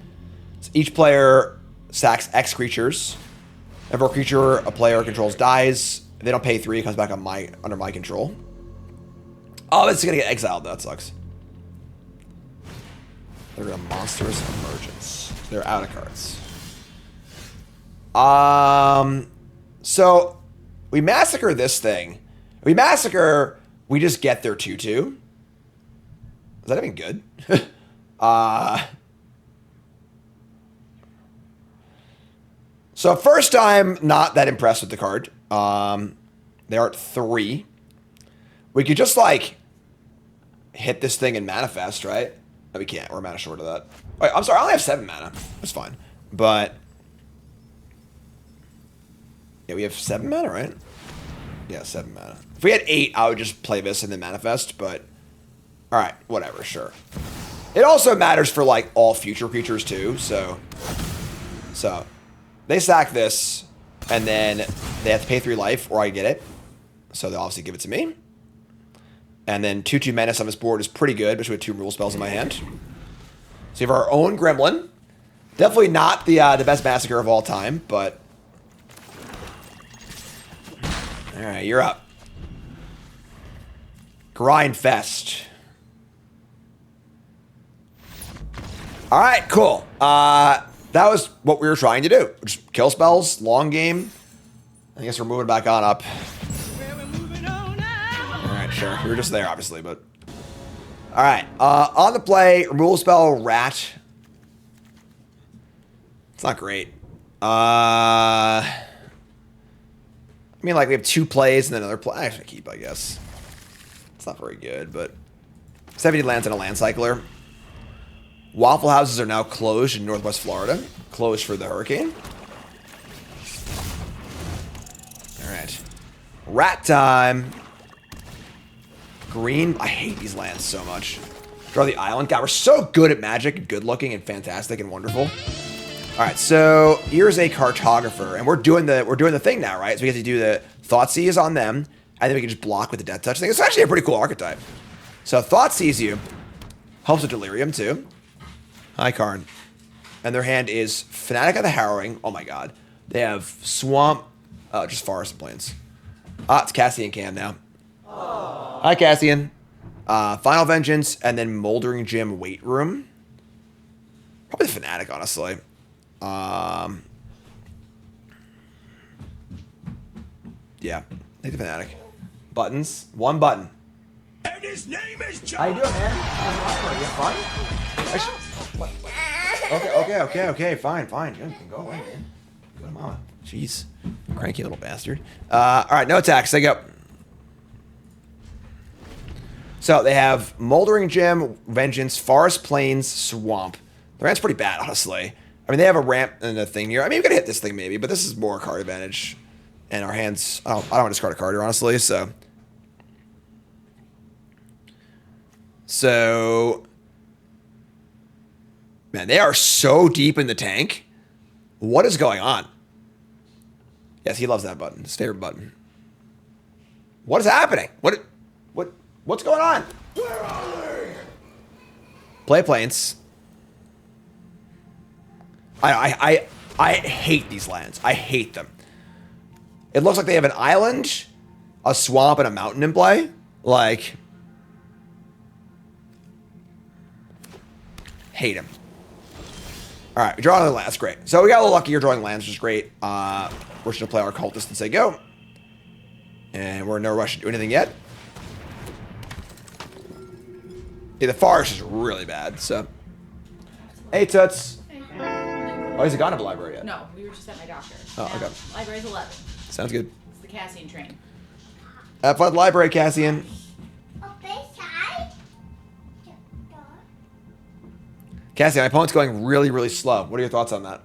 So each player sacks X creatures. Every creature a player controls dies. If they don't pay 3, it comes back on under my control. Oh, it's gonna get exiled. That sucks. They're gonna Monstrous Emergence. They're out of cards. So we massacre this thing. We massacre, we just get their 2/2. Is that even good? So first time, not that impressed with the card. They are at 3. We could just like hit this thing and manifest, right? No, we can't. We're mana short of that. Wait, I'm sorry. I only have 7 mana. That's fine. But yeah, we have 7 mana, right? Yeah, 7 mana. If we had 8, I would just play this and then manifest. But all right, whatever. Sure. It also matters for like all future creatures too. So they sack this, and then they have to pay 3 life, or I get it. So they obviously give it to me. And then 2/2 menace on this board is pretty good, especially with 2 rule spells in my hand. So we have our own Gremlin. Definitely not the best Massacre of all time, but... Alright, you're up. Grind Fest. Alright, cool. That was what we were trying to do. Just kill spells, long game. I guess we're moving back on up. Alright, sure. We were just there, obviously, but... Alright, on the play, removal spell, Rat. It's not great. I mean, like, we have 2 plays and then another play. I should keep, I guess. It's not very good, but... 70 lands and a land cycler. Waffle Houses are now closed in Northwest Florida. Closed for the hurricane. Alright. Rat time. Green. I hate these lands so much. Draw the island. God, we're so good at Magic. Good looking and fantastic and wonderful. All right, so here's a cartographer, and we're doing the thing now, right? So we get to do the Thoughtseize on them, and then we can just block with the Death Touch thing. It's actually a pretty cool archetype. So Thoughtseize you helps with Delirium too. Hi, Karn. And their hand is Fanatic of the Harrowing. Oh my god. They have Swamp, just Forest and Plains. It's Cassian Cam now. Aww. Hi, Cassian. Final Vengeance, and then Moldering Gym Weight Room. Probably the Fanatic, honestly. Yeah, take the Fanatic. Buttons. One button. And his name is John. How you doing, man? You have fun? Okay, fine. You can go away, man. Go to mama. Jeez. Cranky little bastard. All right, no attacks. They go. So they have Moldering Gem, Vengeance, Forest Plains, Swamp. The ramp's pretty bad, honestly. I mean, they have a ramp and a thing here. I mean, we could hit this thing maybe, but this is more card advantage. And our hands, I don't want to discard a card here, honestly, So, man, they are so deep in the tank. What is going on? Yes, he loves that button. His favorite button. What is happening? What's going on? Where are they? Play Plains. I hate these lands. I hate them. It looks like they have an island, a swamp, and a mountain in play. Like, hate him. All right, we draw another land. That's great. So we got a little lucky here drawing lands, which is great. We're just gonna play our cultist and say go. And we're in no rush to do anything yet. Yeah, the forest is really bad. So, hey Toots. Oh, he's gone to the library yet? No, we were just at my doctor. Oh, Now, okay. Library's 11. Sounds good. It's the Cassian train. Have fun at the library, Cassian. Cassian, my opponent's going really, really slow. What are your thoughts on that?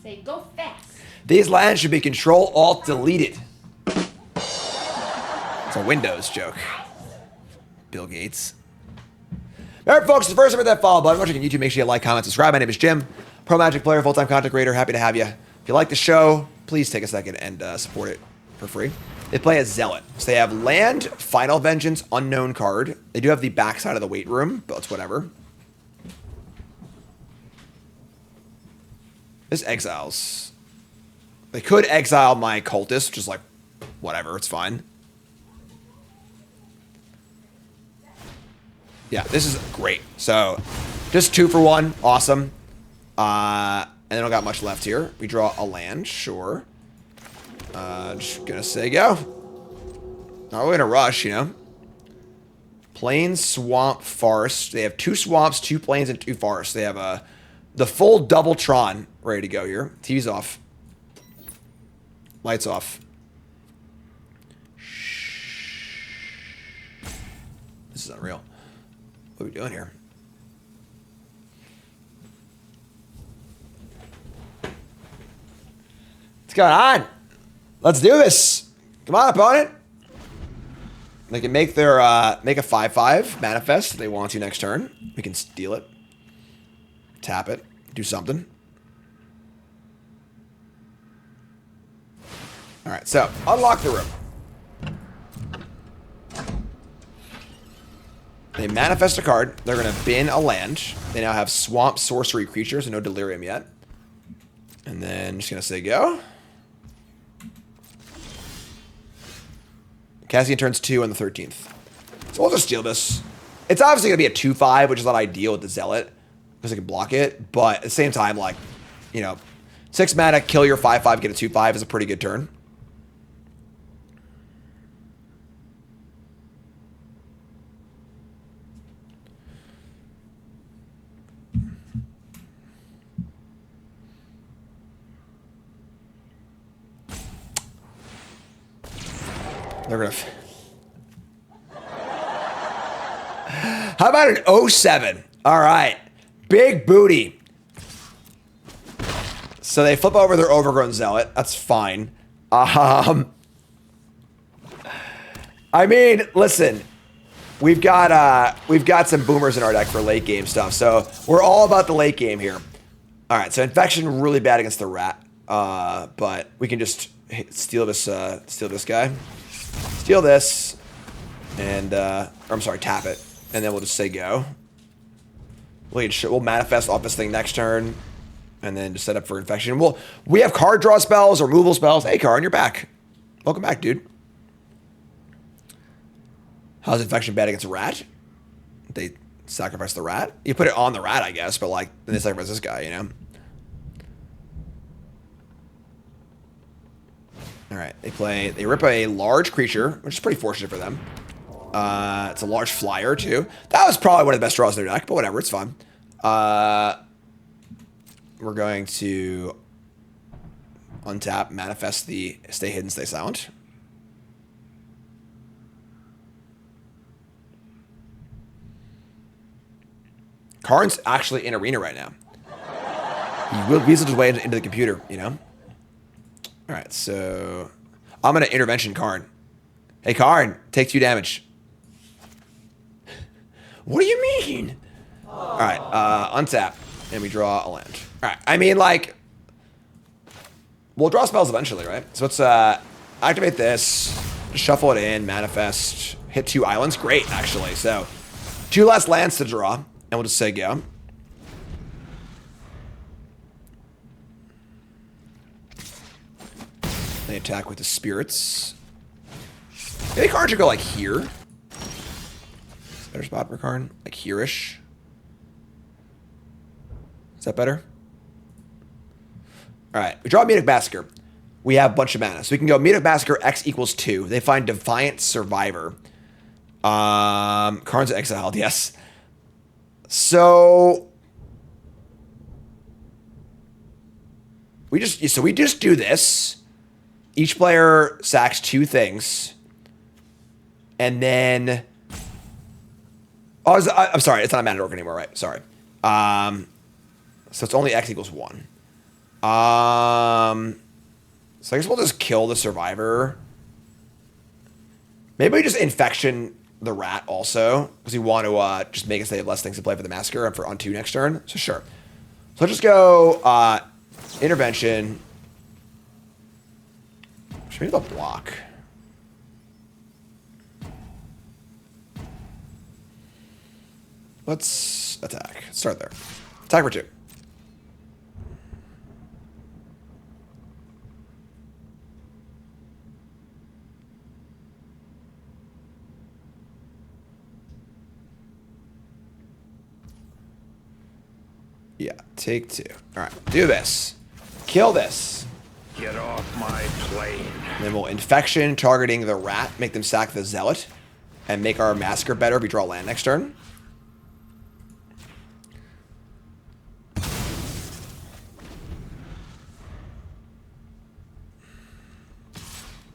Say, go fast. These lands should be Control-Alt-Deleted. It's a Windows joke. Bill Gates. All right, folks, the first time hit that follow button. Watching on YouTube, make sure you like, comment, subscribe. My name is Jim, pro Magic player, full-time content creator. Happy to have you. If you like the show, please take a second and support it for free. They play a Zealot. So they have land, Final Vengeance, Unknown card. They do have the backside of the weight room, but it's whatever. This exiles. They could exile my cultist, which is like, whatever, it's fine. Yeah, this is great. So, just 2 for 1. Awesome. And I don't got much left here. We draw a land, sure. Just gonna say go. Not really in a rush, you know. Plains, Swamp, Forest. They have 2 swamps, 2 plains, and 2 forests. They have the full double Tron ready to go here. TV's off. Lights off. This is unreal. What are we doing here? What's going on? Let's do this. Come on, opponent. They can make their make a 5/5 manifest if they want to next turn. We can steal it. Tap it. Do something. All right, so unlock the room. They manifest a card. They're going to bin a land. They now have swamp sorcery creatures and no delirium yet. And then just going to say go. Cassian turns 2 on the 13th. So we'll just steal this. It's obviously going to be a 2/5, which is not ideal with the Zealot, because I can block it. But at the same time, like, you know, 6 mana, kill your 5/5, get a 2/5 is a pretty good turn. They're gonna. How about an 07? All right, big booty. So they flip over their Overgrown Zealot. That's fine. I mean, listen, we've got some boomers in our deck for late game stuff. So we're all about the late game here. All right, so infection really bad against the rat, but we can just steal this guy, steal this, and or I'm sorry, tap it, and then we'll just say go. We'll manifest off this thing next turn, and then just set up for infection. We have card draw spells or removal spells. Hey, Karn, you're back. Welcome back, dude. How's infection bad against a rat? They sacrifice the rat. You put it on the rat, I guess, but like then they sacrifice this guy, you know. All right, they rip a large creature, which is pretty fortunate for them. It's a large flyer too. That was probably one of the best draws in their deck, but whatever, it's fine. We're going to untap, manifest the stay hidden, stay silent. Karn's actually in arena right now. He will weasel his way into the computer, you know? All right, so I'm going to intervention Karn. Hey, Karn, take 2 damage. What do you mean? All right, untap, and we draw a land. All right, I mean, like, we'll draw spells eventually, right? So let's activate this, shuffle it in, manifest, hit 2 islands. Great, actually. So 2 less lands to draw, and we'll just say go. They attack with the spirits. Maybe Karn should go like here. Is that a better spot for Karn? Like here-ish. Is that better? All right, we draw Mythic Massacre. We have a bunch of mana. So we can go Mythic Massacre X equals 2. They find Defiant Survivor. Karn's exiled, yes. So we just do this. Each player sacks 2 things. And then I'm sorry, it's not a mana dork anymore, right? Sorry. So it's only X equals 1. So I guess we'll just kill the survivor. Maybe we just infection the rat also, because we want to just make us they have less things to play for the massacre for on 2 next turn. So sure. So let's just go intervention. Should we do the block? Let's attack. Start there. Attack for 2. Yeah, take 2. All right, do this. Kill this. Get off my plane. And then we'll infection targeting the rat, make them sack the zealot, and make our massacre better if we draw land next turn.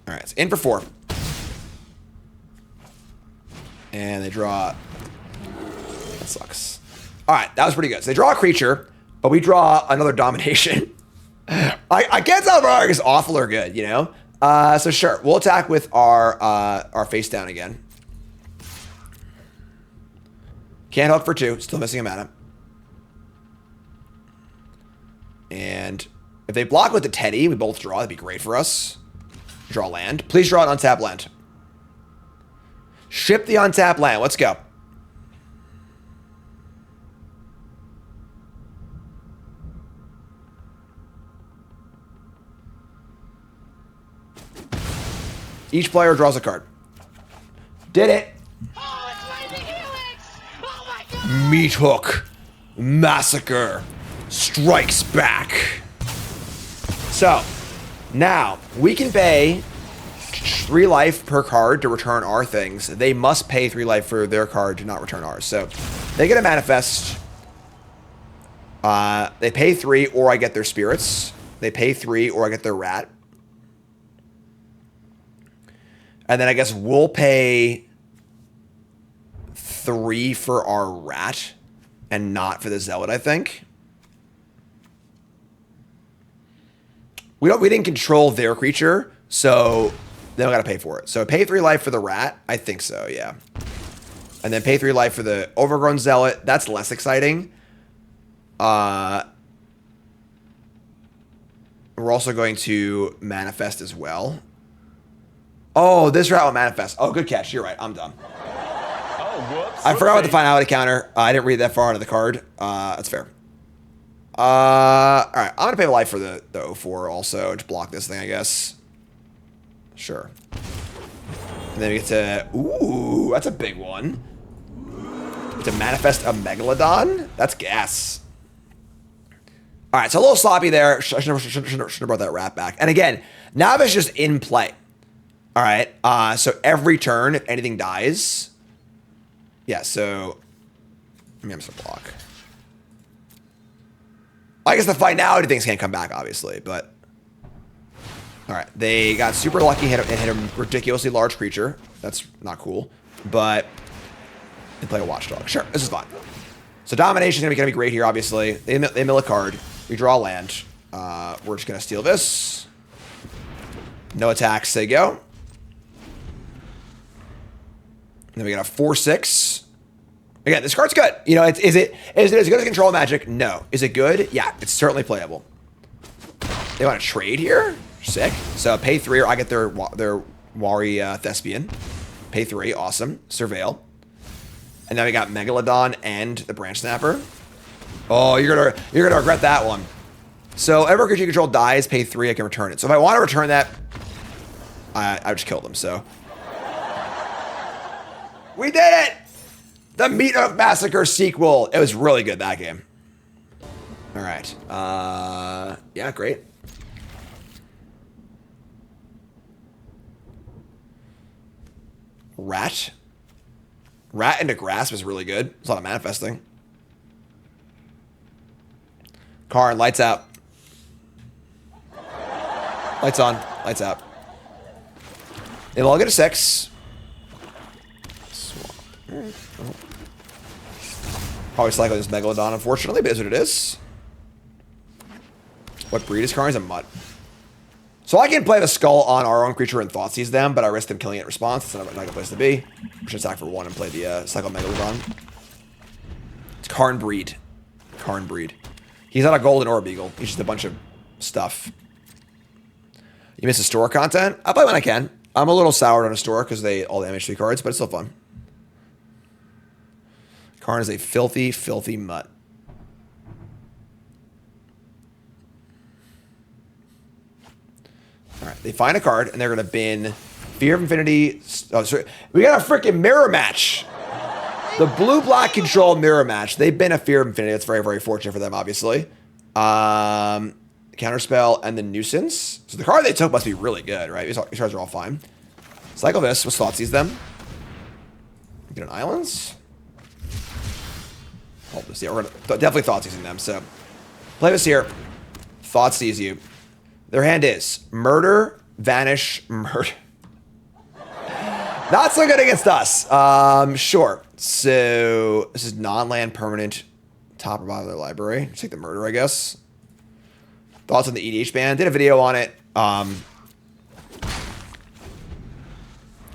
All right, it's in for 4. And they draw. That sucks. All right, that was pretty good. So they draw a creature, but we draw another domination. I can't tell if our is awful or good, you know? So sure, we'll attack with our face down again. Can't hook for 2, still missing a mana. And if they block with the Teddy, we both draw, that'd be great for us. Draw land. Please draw an untapped land. Ship the untapped land. Let's go. Each player draws a card. Did it. Meat Hook Massacre strikes back. So, now, we can pay 3 life per card to return our things. They must pay 3 life for their card to not return ours. So, they get a manifest. They pay 3 or I get their spirits. They pay 3 or I get their rat. And then I guess we'll pay 3 for our rat and not for the zealot, I think. We didn't control their creature, so they don't gotta pay for it. So pay 3 life for the rat? I think so, yeah. And then pay 3 life for the overgrown zealot. That's less exciting. We're also going to manifest as well. Oh, this route will manifest. Oh, good catch. You're right. I'm dumb. Oh, whoops. I forgot about the finality counter. I didn't read that far into the card. That's fair. All right. I'm going to pay life for the 0-4 also. Just block this thing, I guess. Sure. And then we get to... Ooh, that's a big one. To manifest a Megalodon? That's gas. All right, so a little sloppy there. Should have brought that rat back. And again, now it's just in play. All right, so every turn, if anything dies... Yeah, so... Let me just block. I guess the finality things can't come back, obviously, but... All right, they got super lucky and hit a ridiculously large creature. That's not cool, but... They play a Watchdog. Sure, this is fine. So Domination is going to be great here, obviously. They mill a card. We draw a land. We're just going to steal this. No attacks, they go. And then we got a 4/6. Again, this card's good. You know, is it as good as Control Magic? No. Is it good? Yeah, it's certainly playable. They want to trade here? Sick. So pay 3 or I get their Wari Thespian. Pay 3, awesome. Surveil. And then we got Megalodon and the Branch Snapper. Oh, you're gonna regret that one. So every creature you control dies, pay 3, I can return it. So if I want to return that, I just kill them. So we did it! The Mythic Massacre sequel. It was really good, that game. All right. Yeah, great. Rat into Grasp is really good. There's a lot of manifesting. Karn, lights out. Lights on, lights out. They'll all get a 6. Probably cycling this Megalodon, unfortunately, but it is what it is. What breed is Karn? He's a mutt. So I can play the Skull on our own creature and Thoughtseize them, but I risk them killing it in response. It's not a good place to be. We should attack for 1 and play the Cycle Megalodon. It's Karn breed. Karn breed. He's not a golden or a beagle. He's just a bunch of stuff. You miss the store content? I play when I can. I'm a little soured on a store because all the MH3 cards, but it's still fun. Karn is a filthy, filthy mutt. All right, they find a card, and they're going to bin Fear of Infinity. Oh, sorry. We got a freaking mirror match. The blue-black control mirror match. They've been a Fear of Infinity. That's very, very fortunate for them, obviously. Counterspell and the Nuisance. So the card they took must be really good, right? These cards are all fine. Cycle this. Let's Thoughtseize them. Get an Islands. Hold this. Yeah, we're going to definitely Thoughtseizing them. So play this here. Thoughtseize you. Their hand is Murder, Vanish, Murder. Not so good against us. Sure. So this is non-land permanent. Top or bottom of their library. Just take the Murder, I guess. Thoughts on the EDH ban? Did a video on it. I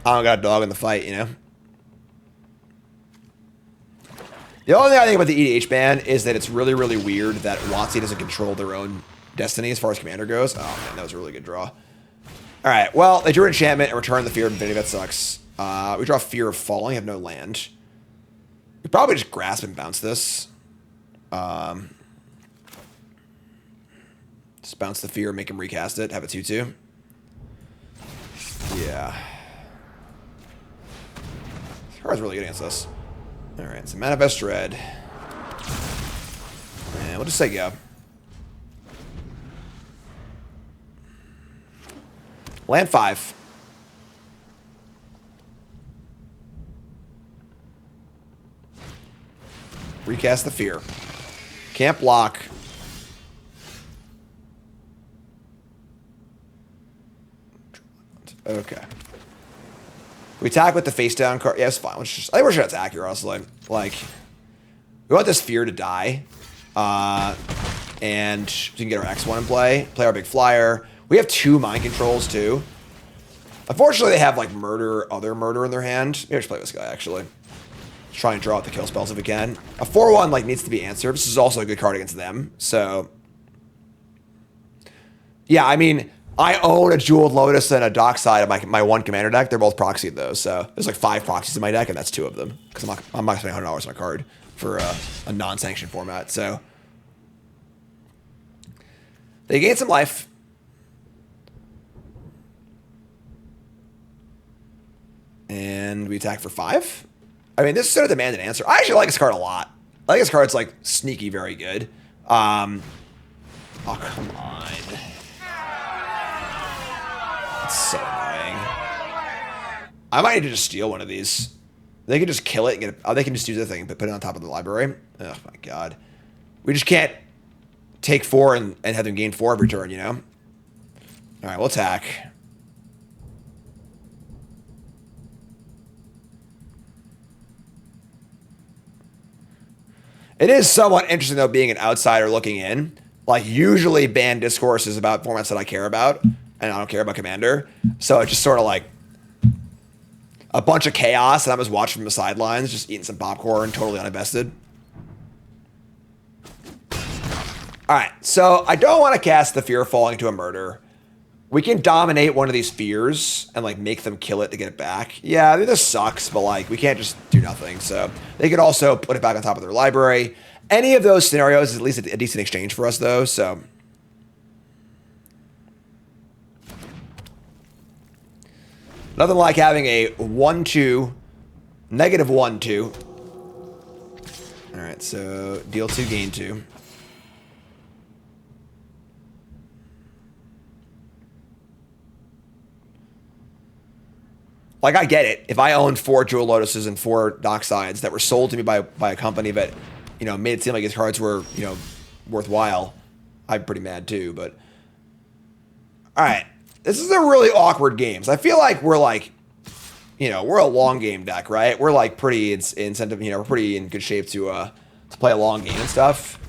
don't got a dog in the fight, you know. The only thing I think about the EDH ban is that it's really, really weird that WotC doesn't control their own destiny as far as commander goes. Oh man, that was a really good draw. All right, well, they drew an enchantment and returned the Fear of Infinity. That sucks. We draw Fear of Falling, have no land. We probably just grasp and bounce this. Just bounce the Fear, make him recast it, have a 2/2. Yeah. This card's really good against us. All right, so Manifest Dread. And we'll just say go. Land 5. Recast the Fear. Can't block. Okay. We attack with the face down card. Yeah, it's fine. I think we're just attack here, honestly. Like, we want this Fear to die. And we can get our X1 in play. Play our big flyer. We have 2 mind controls, too. Unfortunately, they have, like, other murder in their hand. Maybe I should play this guy, actually. Let's try and draw out the kill spells if we can. A 4/1, like, needs to be answered. This is also a good card against them, so... Yeah, I mean, I own a Jeweled Lotus and a Dockside of my one commander deck. They're both proxied though, so there's like 5 proxies in my deck, and that's 2 of them because I'm not spending $100 on a card for a non-sanctioned format. So they gain some life. And we attack for 5. I mean, this is sort of demand an answer. I actually like this card a lot. I think this card's like sneaky very good. Oh, come on. It's so annoying. I might need to just steal one of these. They can just kill it and get it. Oh, they can just use the thing but put it on top of the library. Oh my god. We just can't take 4 and have them gain 4 every turn, you know? Alright, we'll attack. It is somewhat interesting, though, being an outsider looking in. Like, usually banned discourse is about formats that I care about, and I don't care about Commander. So it's just sort of like a bunch of chaos, and I'm just watching from the sidelines, just eating some popcorn, totally uninvested. Alright, so I don't want to cast the Fear of Falling into a Murder. We can dominate one of these fears and, like, make them kill it to get it back. Yeah, I mean, this sucks, but, like, we can't just do nothing. So they could also put it back on top of their library. Any of those scenarios is at least a decent exchange for us, though, so. Nothing like having a 1-2, negative 1-2. All right, so deal 2, gain 2. Like, I get it. If I owned 4 Jewel Lotuses and 4 Docksides that were sold to me by a company that, you know, made it seem like his cards were, you know, worthwhile, I'm pretty mad too, but... Alright. This is a really awkward game. So I feel like we're like, you know, we're a long game deck, right? We're like pretty incentive, you know, we're pretty in good shape to play a long game and stuff.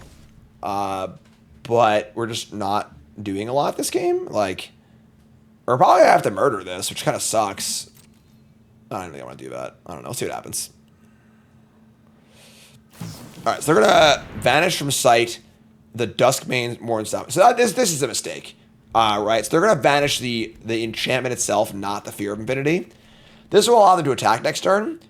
But we're just not doing a lot this game. Like, we're probably gonna have to murder this, which kind of sucks. I don't think I want to do that. I don't know. Let's see what happens. All right, so they're gonna vanish from sight the Duskmourn stuff. So this is a mistake, right? So they're gonna vanish the enchantment itself, not the Fear of Infinity. This will allow them to attack next turn,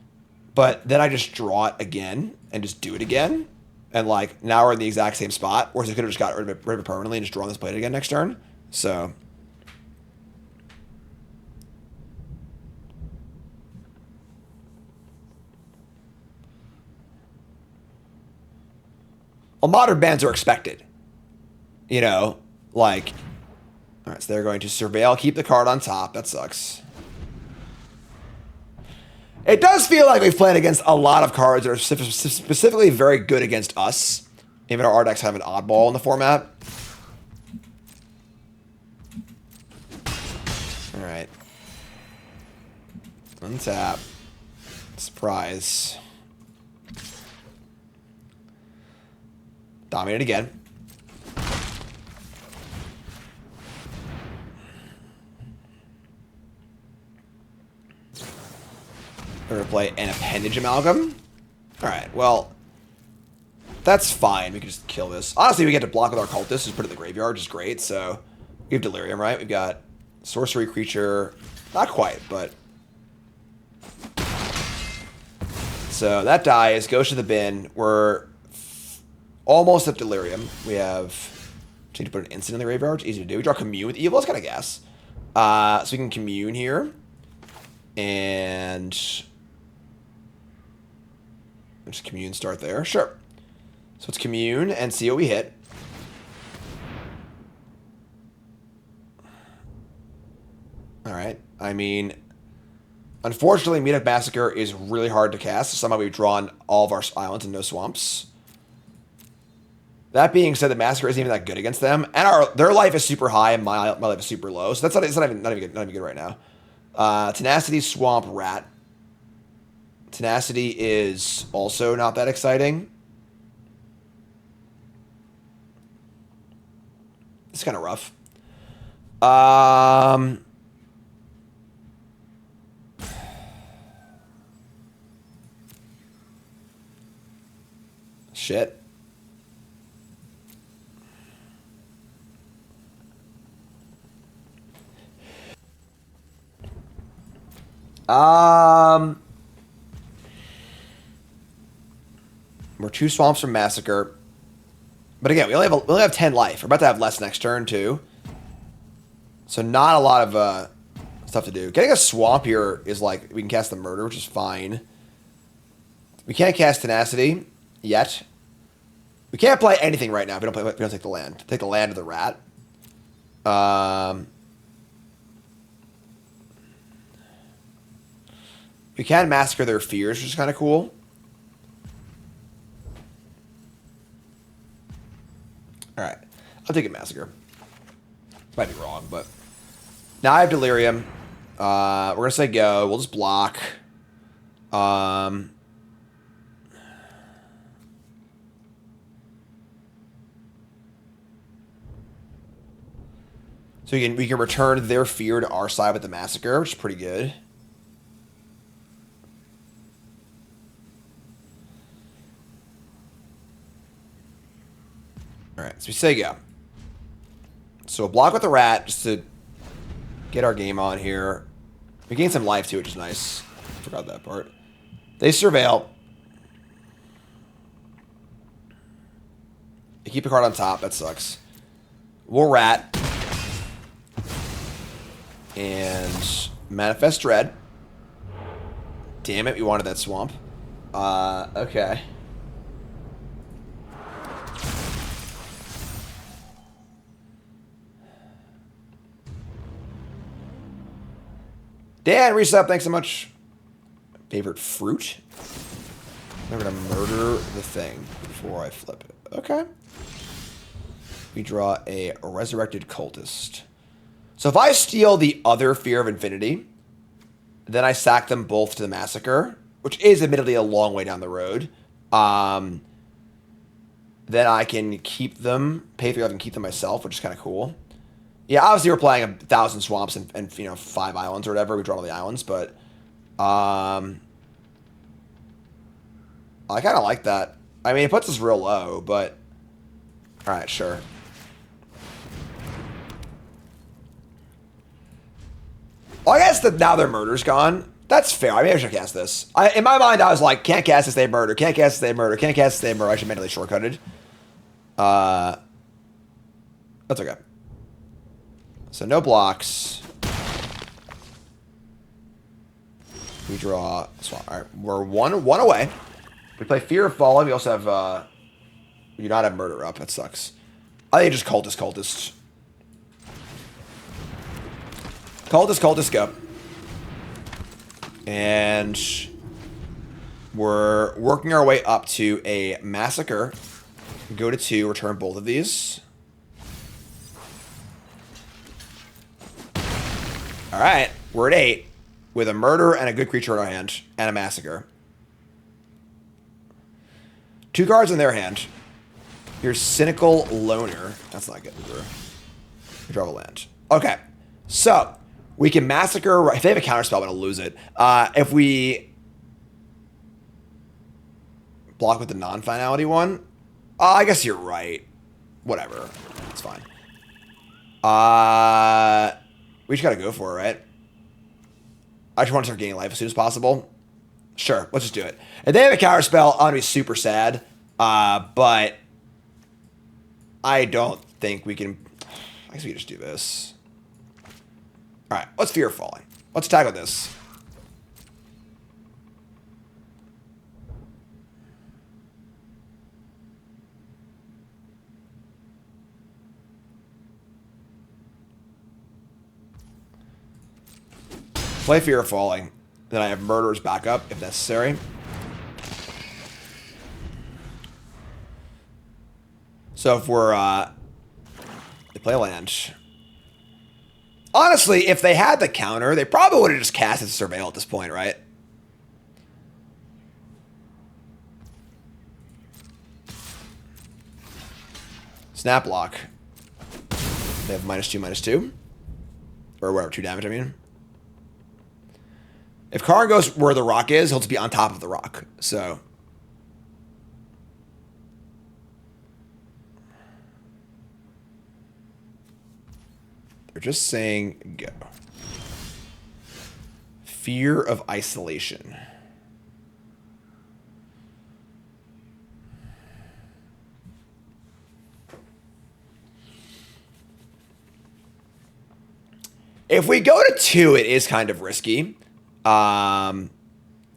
but then I just draw it again and just do it again, and like now we're in the exact same spot. Whereas I could have just got rid of it permanently and just drawn this blade again next turn. So. Well, modern bans are expected. You know, like... Alright, so they're going to surveil, keep the card on top. That sucks. It does feel like we've played against a lot of cards that are specifically very good against us. Even our decks have an oddball in the format. Alright. Untap. Surprise. Dominate again. We're going to play an Appendage Amalgam. Alright, well, that's fine. We can just kill this. Honestly, we get to block with our Cultist, just put it in the graveyard, which is great. So, we have Delirium, right? We've got Sorcery Creature. Not quite, but... So, that dies, goes to the bin. We're almost at Delirium. We have... Need to put an instant in the graveyard. It's easy to do. We draw Commune with Evil. That's kind of gas. So, we can Commune here. And... Just Commune start there. Sure. So it's Commune and see what we hit. Alright. I mean, unfortunately, Mythic Massacre is really hard to cast. So somehow we've drawn all of our islands and no swamps. That being said, the Massacre isn't even that good against them. And their life is super high and my life is super low. So that's not even good right now. Tenacity, Swamp, Rat. Tenacity is also not that exciting. It's kind of rough. Shit. We're 2 swamps from Massacre. But again, we only have 10 life. We're about to have less next turn, too. So not a lot of stuff to do. Getting a swamp here is like, we can cast the Murder, which is fine. We can't cast Tenacity yet. We can't play anything right now if we don't take the land. Take the land of the rat. We can Massacre their fears, which is kind of cool. Alright. I'll take a Massacre. Might be wrong, but... Now I have Delirium. We're going to say go. We'll just block. So we can return their fear to our side with the Massacre, which is pretty good. Alright, so we say go. So we'll block with the rat just to get our game on here. We gain some life too, which is nice. Forgot that part. They surveil. They keep a card on top. That sucks. We'll rat. And Manifest Dread. Damn it, we wanted that swamp. Okay. Dan, resub, thanks so much. Favorite fruit? I'm gonna murder the thing before I flip it. Okay. We draw a Resurrected Cultist. So if I steal the other Fear of Infinity, then I sack them both to the Massacre, which is admittedly a long way down the road. Then I can keep them, pay 3 life and keep them myself, which is kind of cool. Yeah, obviously we're playing 1,000 swamps and 5 islands or whatever. We draw all the islands, but I kind of like that. I mean, it puts us real low, but all right, sure. Well, I guess that now their murder's gone. That's fair. I mean, I should cast this. In my mind, I was like, can't cast this, they murder. Can't cast this, they murder. Can't cast this, they murder. I should manually shortcutted. That's okay. So no blocks. We draw swamp. All right, we're one away. We play Fear of Falling. We also have we do not have Murder up. That sucks. I think just Cultist. Cultist, go. And we're working our way up to a Massacre. Go to 2, return both of these. Alright, we're at 8. With a Murder and a good creature in our hand. And a Massacre. 2 cards in their hand. Your Cynical Loner. That's not good. We draw a land. Okay, so we can Massacre. If they have a counterspell, I'm going to lose it. If we block with the non-finality one, I guess you're right. Whatever. It's fine. We just got to go for it, right? I just want to start gaining life as soon as possible. Sure, let's just do it. If they have a counterspell, I'm going to be super sad. But I don't think we can... I guess we can just do this. Alright, let's Fear Falling. Let's tackle this. Play Fear of Falling. Then I have Murderer's backup if necessary. So if we're they play a land. Honestly, if they had the counter, they probably would have just casted Surveil at this point, right? Snap Lock. They have -2/-2. Or whatever, 2 damage, I mean. If Karn goes where the rock is, he'll just be on top of the rock. So. They're just saying go. Fear of Isolation. If we go to 2, it is kind of risky. That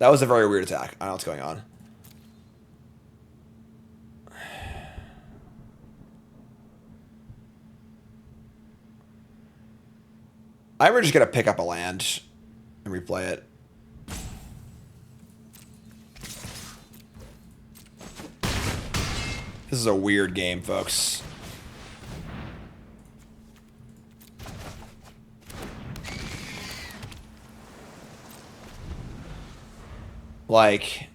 was a very weird attack. I don't know what's going on. I'm just going to pick up a land and replay it. This is a weird game, folks. Like...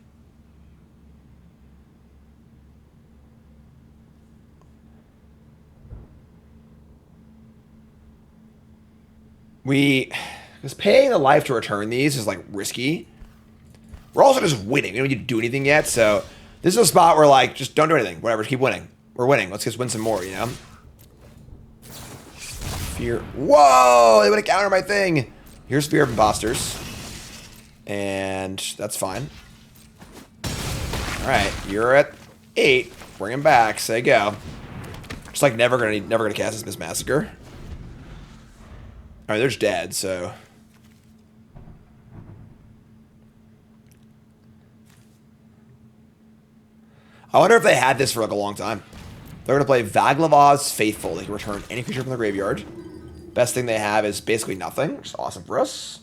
because paying the life to return these is like risky. We're also just winning. We don't need to do anything yet, so this is a spot where like just don't do anything. Whatever, just keep winning. We're winning. Let's just win some more, you know? Fear. Whoa! They would have countered my thing. Here's Fear of Imposters. And that's fine. Alright, you're at 8. Bring him back. Say go. Just like never gonna cast this Miss Massacre. Alright, they're just dead, so... I wonder if they had this for like a long time. They're going to play Vaglavav's Faithful. They can return any creature from the graveyard. Best thing they have is basically nothing, which is awesome for us.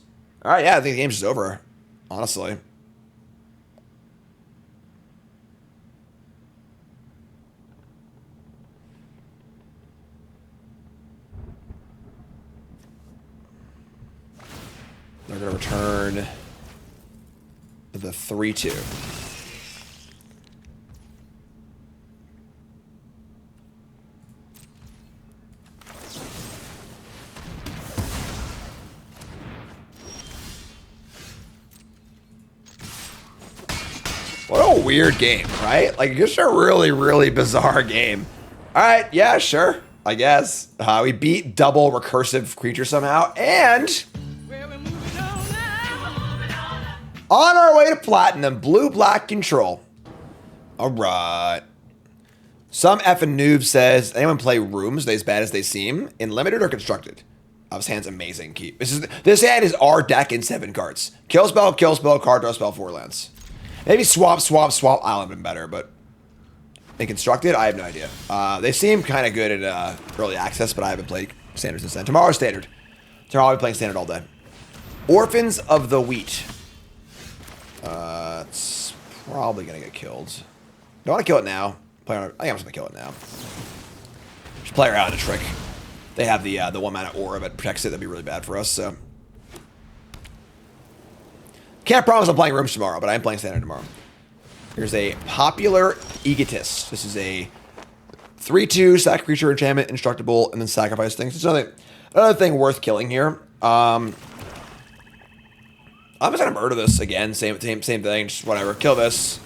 Alright, yeah, I think the game's just over. Honestly. They're going to return the 3/2. What a weird game, right? Like, just a really, really bizarre game. All right, yeah, sure, I guess. We beat double recursive creature somehow, and... on our way to platinum, blue-black control. All right. Some effing noob says, anyone play rooms they as bad as they seem in limited or constructed? Oh, this hand's amazing. Keep this hand is our deck in 7 cards. Kill spell, card draw spell, 4 lands. Maybe swap. I'll have been better, but in constructed, I have no idea. They seem kind of good at early access, but I haven't played standard since then. Tomorrow's standard. Tomorrow I'll be playing standard all day. Orphans of the Wheat. It's probably gonna get killed. Don't want to kill it now. I think I'm just gonna kill it now. Just play around a trick. They have the 1-mana aura that protects it. That'd be really bad for us. So can't promise I'm playing rooms tomorrow, but I'm playing standard tomorrow. Here's a Popular Egotist. This is a 3/2 sack creature enchantment, instructable, and then sacrifice things. It's another thing worth killing here. I'm just gonna murder this again. Same thing. Just whatever. Kill this.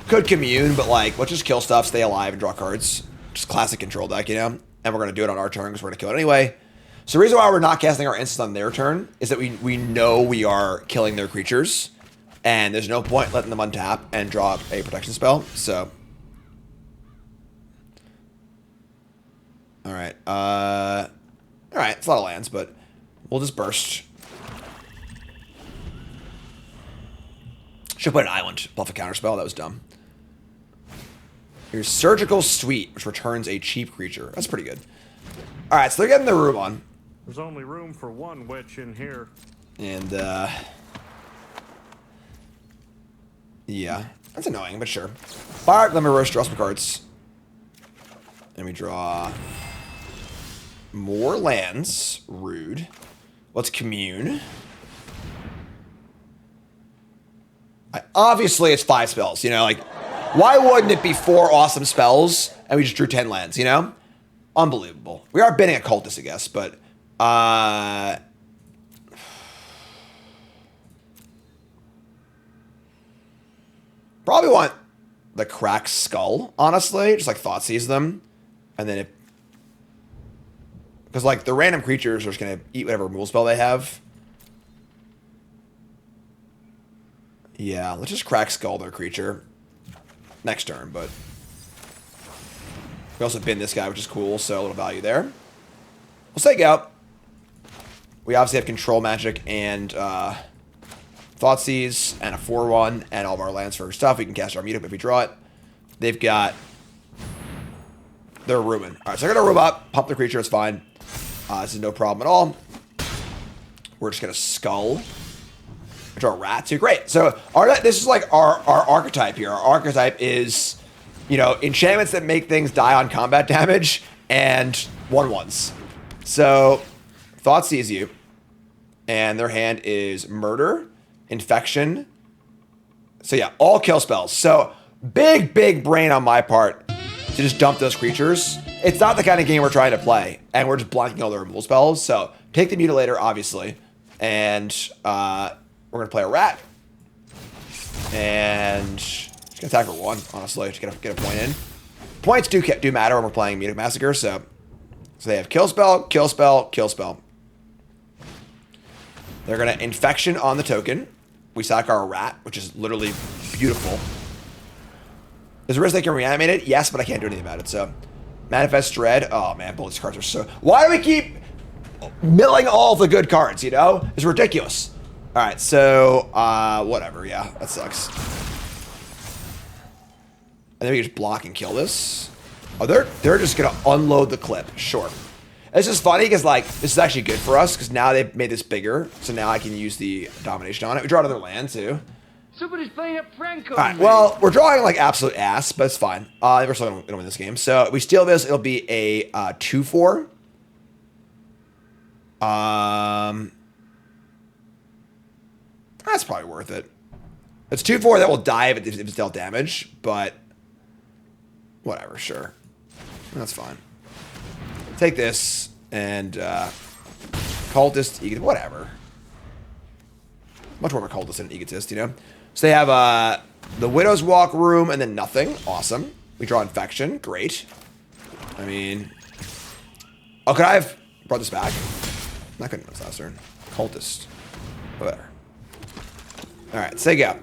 Could commune, but like, let's just kill stuff, stay alive, and draw cards. Just classic control deck, you know? And we're gonna do it on our turn because we're gonna kill it anyway. So the reason why we're not casting our instants on their turn is that we know we are killing their creatures. And there's no point letting them untap and draw a protection spell. So. Alright. Alright, it's a lot of lands, but we'll just burst. Should put an island. Buff a counterspell. That was dumb. Here's Surgical Suite, which returns a cheap creature. That's pretty good. Alright, so they're getting the room on. There's only room for one witch in here. And, yeah. That's annoying, but sure. Alright, let me rush, draw some cards. And we draw more lands. Rude. Let's commune. Obviously, it's 5 spells, you know? Like, why wouldn't it be 4 awesome spells and we just drew 10 lands, you know? Unbelievable. We are binning a cultist, I guess, but... probably want the Cracked Skull, honestly. Just, like, Thoughtseize them. And then it... because, like, the random creatures are just going to eat whatever removal spell they have. Yeah, let's just crack Skull their creature. Next turn, but... We also bin this guy, which is cool, so a little value there. We'll say go. We obviously have Control Magic and Thoughtseize and a 4/1 and all of our lands for stuff. We can cast our Mythic if we draw it. They've got... They're rooming. Alright, so they're going to room up, pump the creature, it's fine. This is no problem at all. We're just going to Skull. Draw a rat too. Great. So this is like our archetype here. Our archetype is, you know, enchantments that make things die on combat damage and 1/1s. So Thoughtseize you. And their hand is Murder, Infection. So yeah, all kill spells. So big brain on my part to just dump those creatures. It's not the kind of game we're trying to play. And we're just blocking all the removal spells. So take the Mutilator, obviously. And we're going to play a rat. And just going to attack for 1, honestly. Just get a point in. Points do matter when we're playing Mythic Massacre. So they have kill spell, kill spell, kill spell. They're going to Infection on the token. We sack our rat, which is literally beautiful. There's a risk they can reanimate it. Yes, but I can't do anything about it. So Manifest Dread. Oh, man, both these cards are so... Why do we keep milling all the good cards, you know? It's ridiculous. All right, so whatever. Yeah, that sucks. And then we just block and kill this. Oh, they're just gonna unload the clip. Sure. It's just funny because like this is actually good for us because now they've made this bigger, so now I can use the domination on it. We draw another land too. Somebody's playing up Franco. All right. Well, we're drawing like absolute ass, but it's fine. We're still gonna win this game. So if we steal this, it'll be a 2/4. That's probably worth it. It's 2/4 that will die if it's dealt damage, but whatever, sure. That's fine. Take this and Cultist, Egotist, whatever. Much more of a Cultist than an Egotist, you know? So they have the Widow's Walk room and then nothing. Awesome. We draw Infection. Great. I mean... Oh, could I have brought this back? Not good enough last turn. Cultist. Whatever. Alright, say go.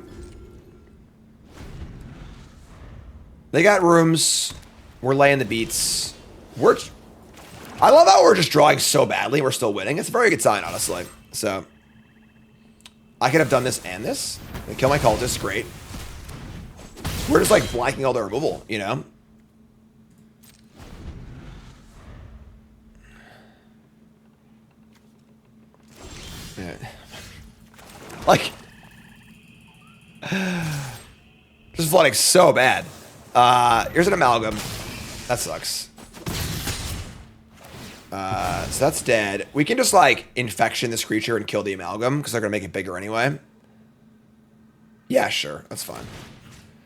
They got rooms. We're laying the beats. I love how we're just drawing so badly. We're still winning. It's a very good sign, honestly. So, I could have done this and this. They kill my cultist. Great. We're just like blanking all the removal, you know? Yeah. Like... Just flooding so bad. Here's an amalgam. That sucks. So that's dead. We can just like infection this creature and kill the amalgam because they're gonna make it bigger anyway. Yeah, sure, that's fine.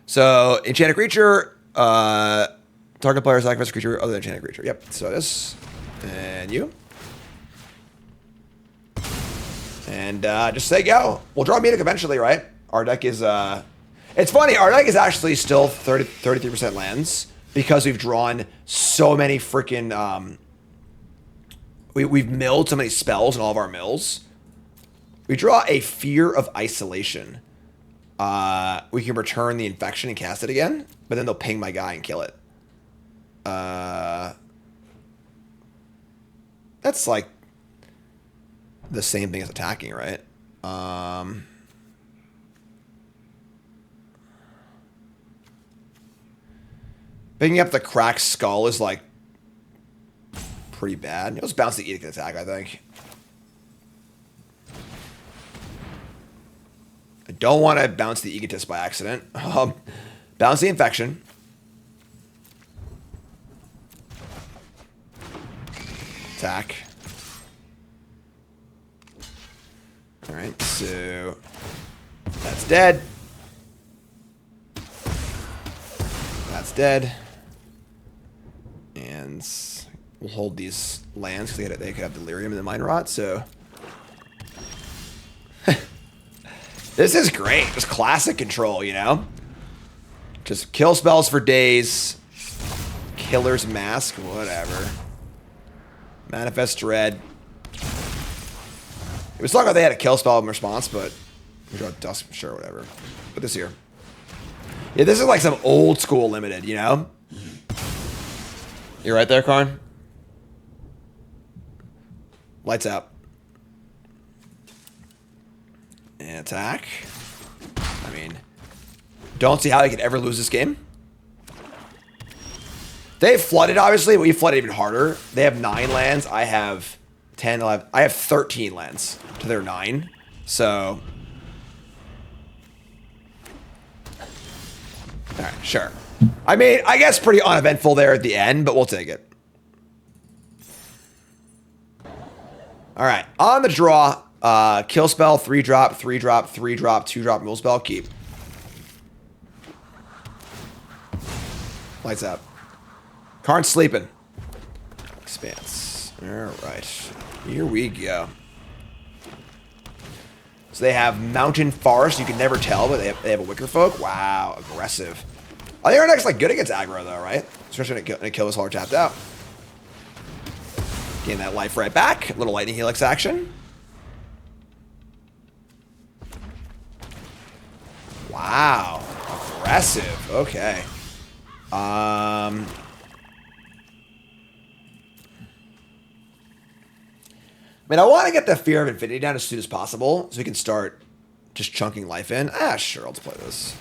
So enchanted creature. Target player sacrifice a creature other than enchanted creature. Yep. So this and you. And just say go. We'll draw Mythic eventually, right? Our deck is it's funny, our deck is actually still 33% lands because we've drawn so many freaking we've milled so many spells in all of our mills. We draw a Fear of Isolation. We can return the infection and cast it again, but then they'll ping my guy and kill it. That's like the same thing as attacking, right? Picking up the cracked skull is like pretty bad. Let's bounce the Edict attack, I think. I don't want to bounce the Egotist by accident. Bounce the infection. Attack. Alright, so that's dead. That's dead. And we'll hold these lands because they could have Delirium and the Mind Rot, so... This is great. Just classic control, you know? Just kill spells for days. Killer's Mask, whatever. Manifest Dread. It was talking about they had a kill spell in response, but We draw Dusk, sure, whatever. Put this here. Yeah, this is like some old school limited, you know? You're right there, Karn? Lights out. And attack. I mean, don't see how they could ever lose this game. They flooded, obviously, but we flooded even harder. They have 9 lands. I have 10, 11. I have 13 lands to their 9. So. All right, sure. I mean, I guess pretty uneventful there at the end, but we'll take it. All right, on the draw, kill spell, 3-drop, 3-drop, 3-drop, 2-drop, mule spell, keep. Lights out. Karn's sleeping. Expanse. All right, here we go. So they have Mountain Forest. You can never tell, but they have a Wicker Folk. Wow, aggressive. I think our deck's like good against aggro though, right? Especially when it kills while we're tapped out. Gain that life right back. Little Lightning Helix action. Wow, aggressive. Okay. I mean, I want to get the Fear of Infinity down as soon as possible so we can start just chunking life in. Ah, sure, let's play this.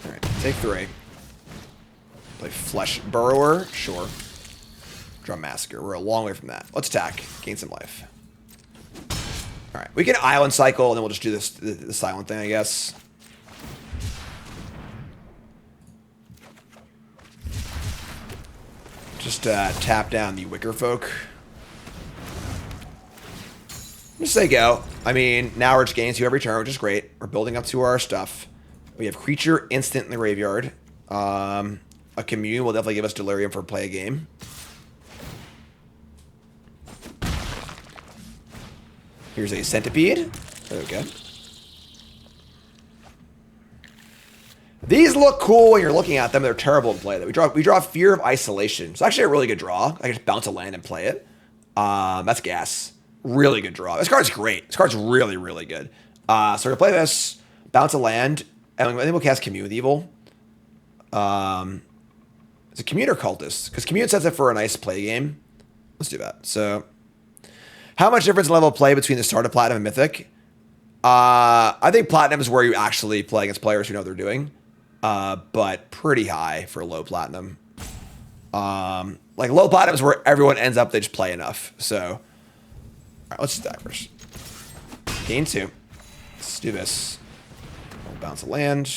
All right, take 3. Play Flesh Burrower, sure. Draw Massacre. We're a long way from that. Let's attack. Gain some life. All right, we can Island Cycle, and then we'll just do this the silent thing, I guess. Just tap down the Wicker Folk. Just say go. I mean, now we're just gaining 2 every turn, which is great. We're building up to our stuff. We have Creature Instant in the graveyard. A Commune will definitely give us Delirium for play a game. Here's a Centipede. Okay. These look cool when you're looking at them. They're terrible in play. We draw Fear of Isolation. It's actually a really good draw. I can just bounce a land and play it. That's gas. Really good draw. This card's great. This card's really, really good. So we're gonna play this, bounce a land, and then we'll cast Commune with Evil. It's a Commune or Cultist, because Commune sets it for a nice play game. Let's do that. So, how much difference in level of play between the start of Platinum and Mythic? I think Platinum is where you actually play against players who know what they're doing. But pretty high for low Platinum. Like low Platinum is where everyone ends up, they just play enough. So, all right, let's attack first. Gain 2. Let's do this. We'll bounce a land.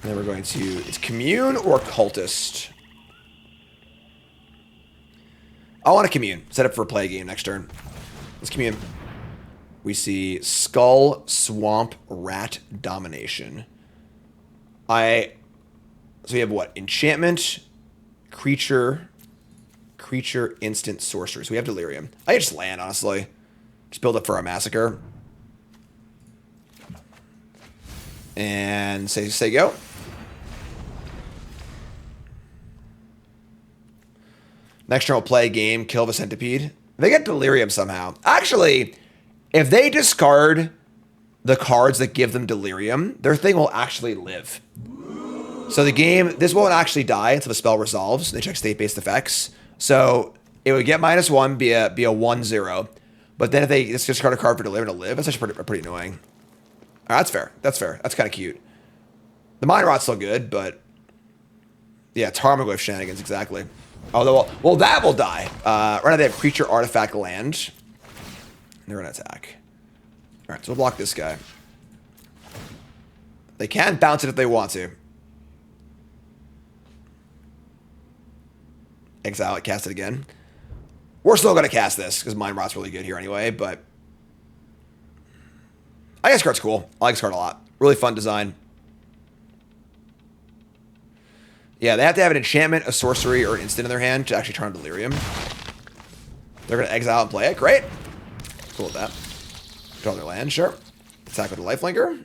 And then we're going to, it's Commune or Cultist. I want a Commune. Set up for a play game next turn. Let's Commune. We see Skull, Swamp, Rat, Domination. So we have what? Enchantment, Creature, Instant, Sorcery. So we have Delirium. I just land, honestly. Just build up for our Massacre. And say go. Next turn we'll play a game, kill the Centipede. They get Delirium somehow. Actually, if they discard the cards that give them Delirium, their thing will actually live. So the game, this won't actually die until the spell resolves. They check state-based effects. So it would get -1, be a 1/0. But then if they discard a card for Delirium to live, that's actually pretty annoying. All right, that's fair. That's fair. That's kind of cute. The Mind Rot's still good, but yeah, Tarmogoyf shenanigans, exactly. Although, well, that will die. Right now they have Creature, Artifact, Land. They're going to attack. All right, so we'll block this guy. They can bounce it if they want to. Exile it, cast it again. We're still going to cast this because Mind Rot's really good here anyway, but I guess this card's cool. I like this card a lot. Really fun design. Yeah, they have to have an enchantment, a sorcery, or an instant in their hand to actually turn on Delirium. They're going to exile and play it. Great. Cool with that. Draw their land, sure. Attack with a lifelinker.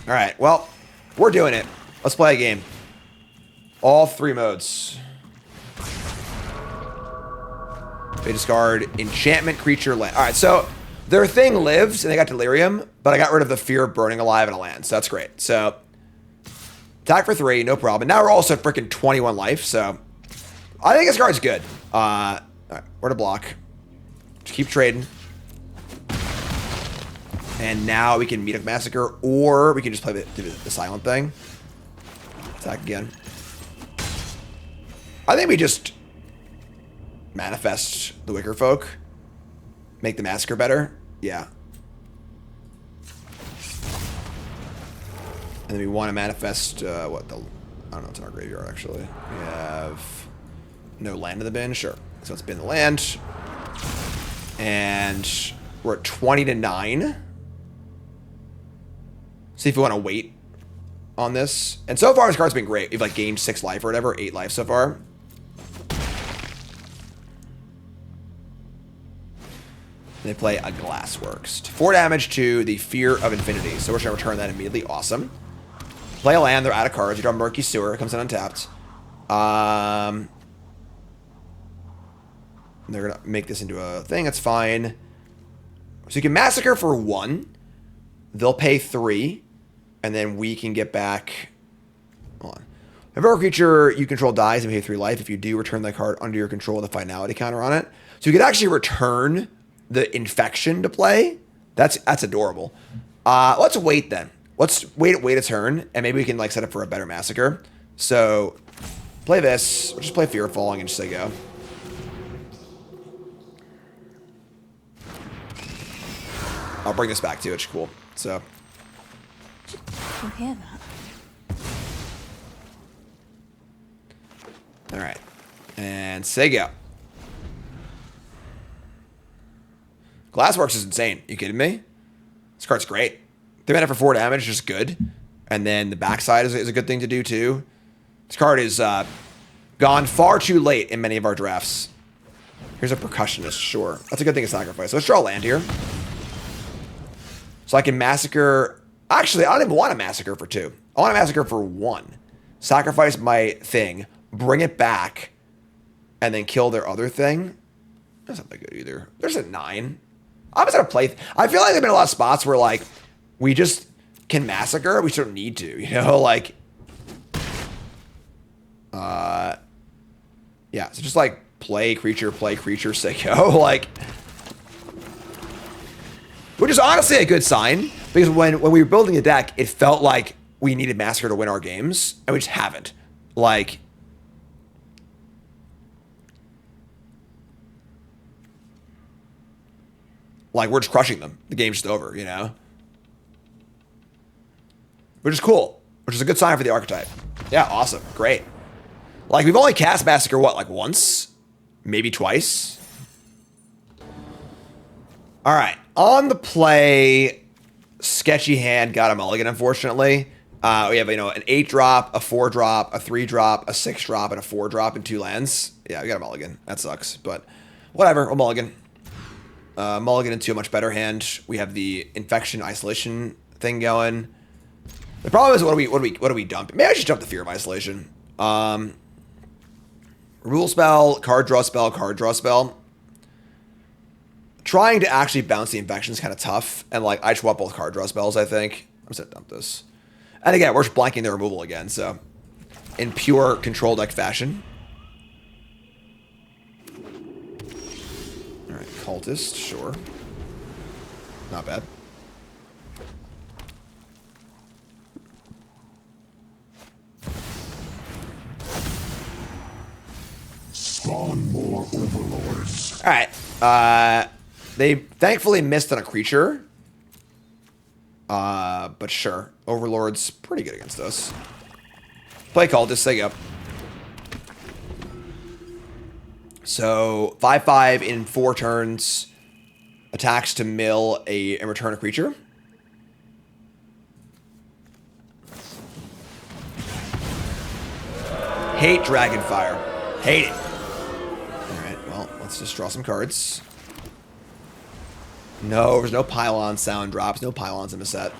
All right, well, we're doing it. Let's play a game. All 3 modes. They discard enchantment creature land. All right, so their thing lives, and they got delirium, but I got rid of the fear of burning alive and a land, so that's great. So attack for 3, no problem. Now we're also freaking 21 life, so I think this card's good. All right, where to block? Just keep trading. And now we can Mythic Massacre, or we can just play the silent thing. Attack again. I think we just manifest the Wicker Folk. Make the Massacre better. Yeah. And then we want to manifest, what, the... I don't know, it's in our graveyard, actually. We have no land in the bin. Sure. So let's bin the land. And we're at 20 to 9. See if we want to wait on this. And so far, this card's been great. We've, like, gained 6 life or whatever. 8 life so far. They play a Glassworks. 4 damage to the Fear of Infinity. So we're just going to return that immediately. Awesome. Play a land. They're out of cards. You draw Murky Sewer. It comes in untapped. They're going to make this into a thing. That's fine. So you can Massacre for 1. They'll pay 3. And then we can get back... Hold on. Whenever a creature you control dies and pay 3 life, if you do, return that card under your control with a finality counter on it. So you could actually return the Infection to play. That's adorable. Let's wait then. Let's wait a turn, and maybe we can like set up for a better Massacre. So play this. We'll just play Fear Falling and just say go. I'll bring this back too. It's cool. So. You hear that? All right, and say go. Glassworks is insane. You kidding me? This card's great. 3 mana for 4 damage, just good. And then the backside is a good thing to do too. This card is gone far too late in many of our drafts. Here's a Percussionist, sure. That's a good thing to sacrifice. So let's draw a land here. So I can Massacre... Actually, I don't even want to Massacre for 2. I want to Massacre for 1. Sacrifice my thing, bring it back, and then kill their other thing. That's not that good either. There's a 9. I'm just gonna play. I feel like there've been a lot of spots where like we just can Massacre. We don't need to, you know, like. Yeah. So just like play creature, say go, like. Which is honestly a good sign because when we were building a deck, it felt like we needed Massacre to win our games, and we just haven't. Like. Like, we're just crushing them. The game's just over, you know? Which is cool. Which is a good sign for the archetype. Yeah, awesome. Great. Like, we've only cast Massacre, what, like once? Maybe twice? All right. On the play, sketchy hand got a mulligan, unfortunately. We have, you know, an 8-drop, a 4-drop, a 3-drop, a 6-drop, and a 4-drop in 2 lands. Yeah, we got a mulligan. That sucks, but whatever. We'll mulligan. Mulligan into a much better hand. We have the Infection Isolation thing going. The problem is, what do we dump? Maybe I should dump the Fear of Isolation. Removal spell, card draw spell, card draw spell. Trying to actually bounce the Infection is kind of tough, and like I just want both card draw spells. I think I'm just gonna dump this. And again, we're just blanking the removal again, so in pure control deck fashion. Cultist, sure. Not bad. Spawn more overlords. Alright. They thankfully missed on a creature. But sure. Overlord's pretty good against us. Play Cultist, say go. So 5/5 in 4 turns, attacks to mill and return a creature. Hate Dragonfire. Hate it. All right, well, let's just draw some cards. No, there's no Pylon sound drops. No Pylons in the set.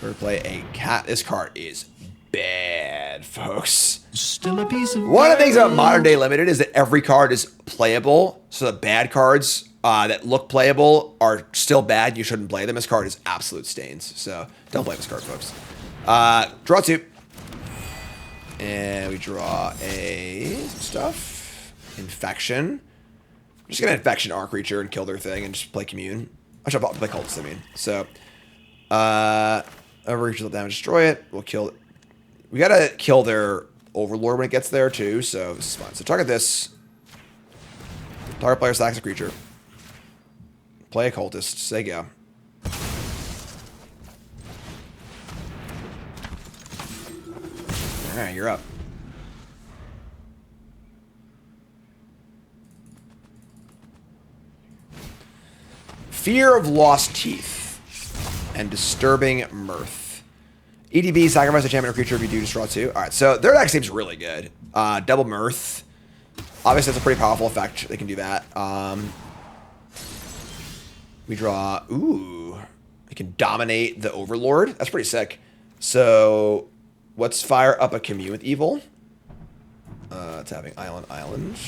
We're gonna play a cat. This card is bad. dead, folks. Still a piece of One of the things about modern day limited is that every card is playable. So the bad cards that look playable are still bad. You shouldn't play them. This card is absolute stains. So don't play this card, folks. Draw 2. And we draw some stuff. Infection. I'm just going to infection our creature and kill their thing and just play commune. I should play cultist, I mean. So, over creature damage, destroy it. We'll kill it. We got to kill their overlord when it gets there, too. So, this is fine. So, target this. Target player sacks a creature. Play a cultist. Say go. Alright, you're up. Fear of Lost Teeth and Disturbing Mirth. EDB, sacrifice a champion or creature if you do destroy 2. Alright, so their deck seems really good. Double Mirth. Obviously, that's a pretty powerful effect. They can do that. We draw... Ooh. We can dominate the Overlord. That's pretty sick. So... let's fire up a commune with evil. It's having island.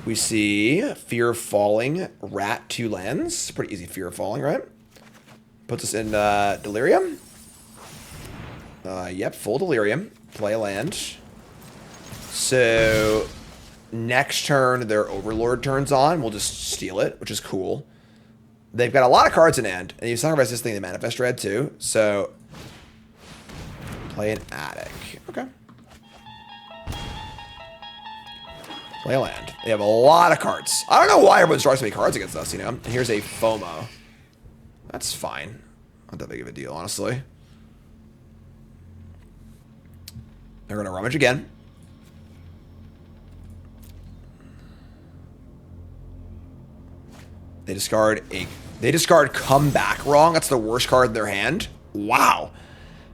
We see Fear of Falling, Rat, 2 lands. Pretty easy Fear of Falling, right? Puts us in Delirium. Yep, full Delirium. Play a land. So next turn, their Overlord turns on. We'll just steal it, which is cool. They've got a lot of cards in hand, and you sacrifice this thing to manifest red too. So play an Attic. Okay. Play a land. They have a lot of cards. I don't know why everyone's drawing so many cards against us, you know? And here's a FOMO. That's fine. Not that big of a deal, honestly. They're going to rummage again. They discard Come Back Wrong. That's the worst card in their hand. Wow.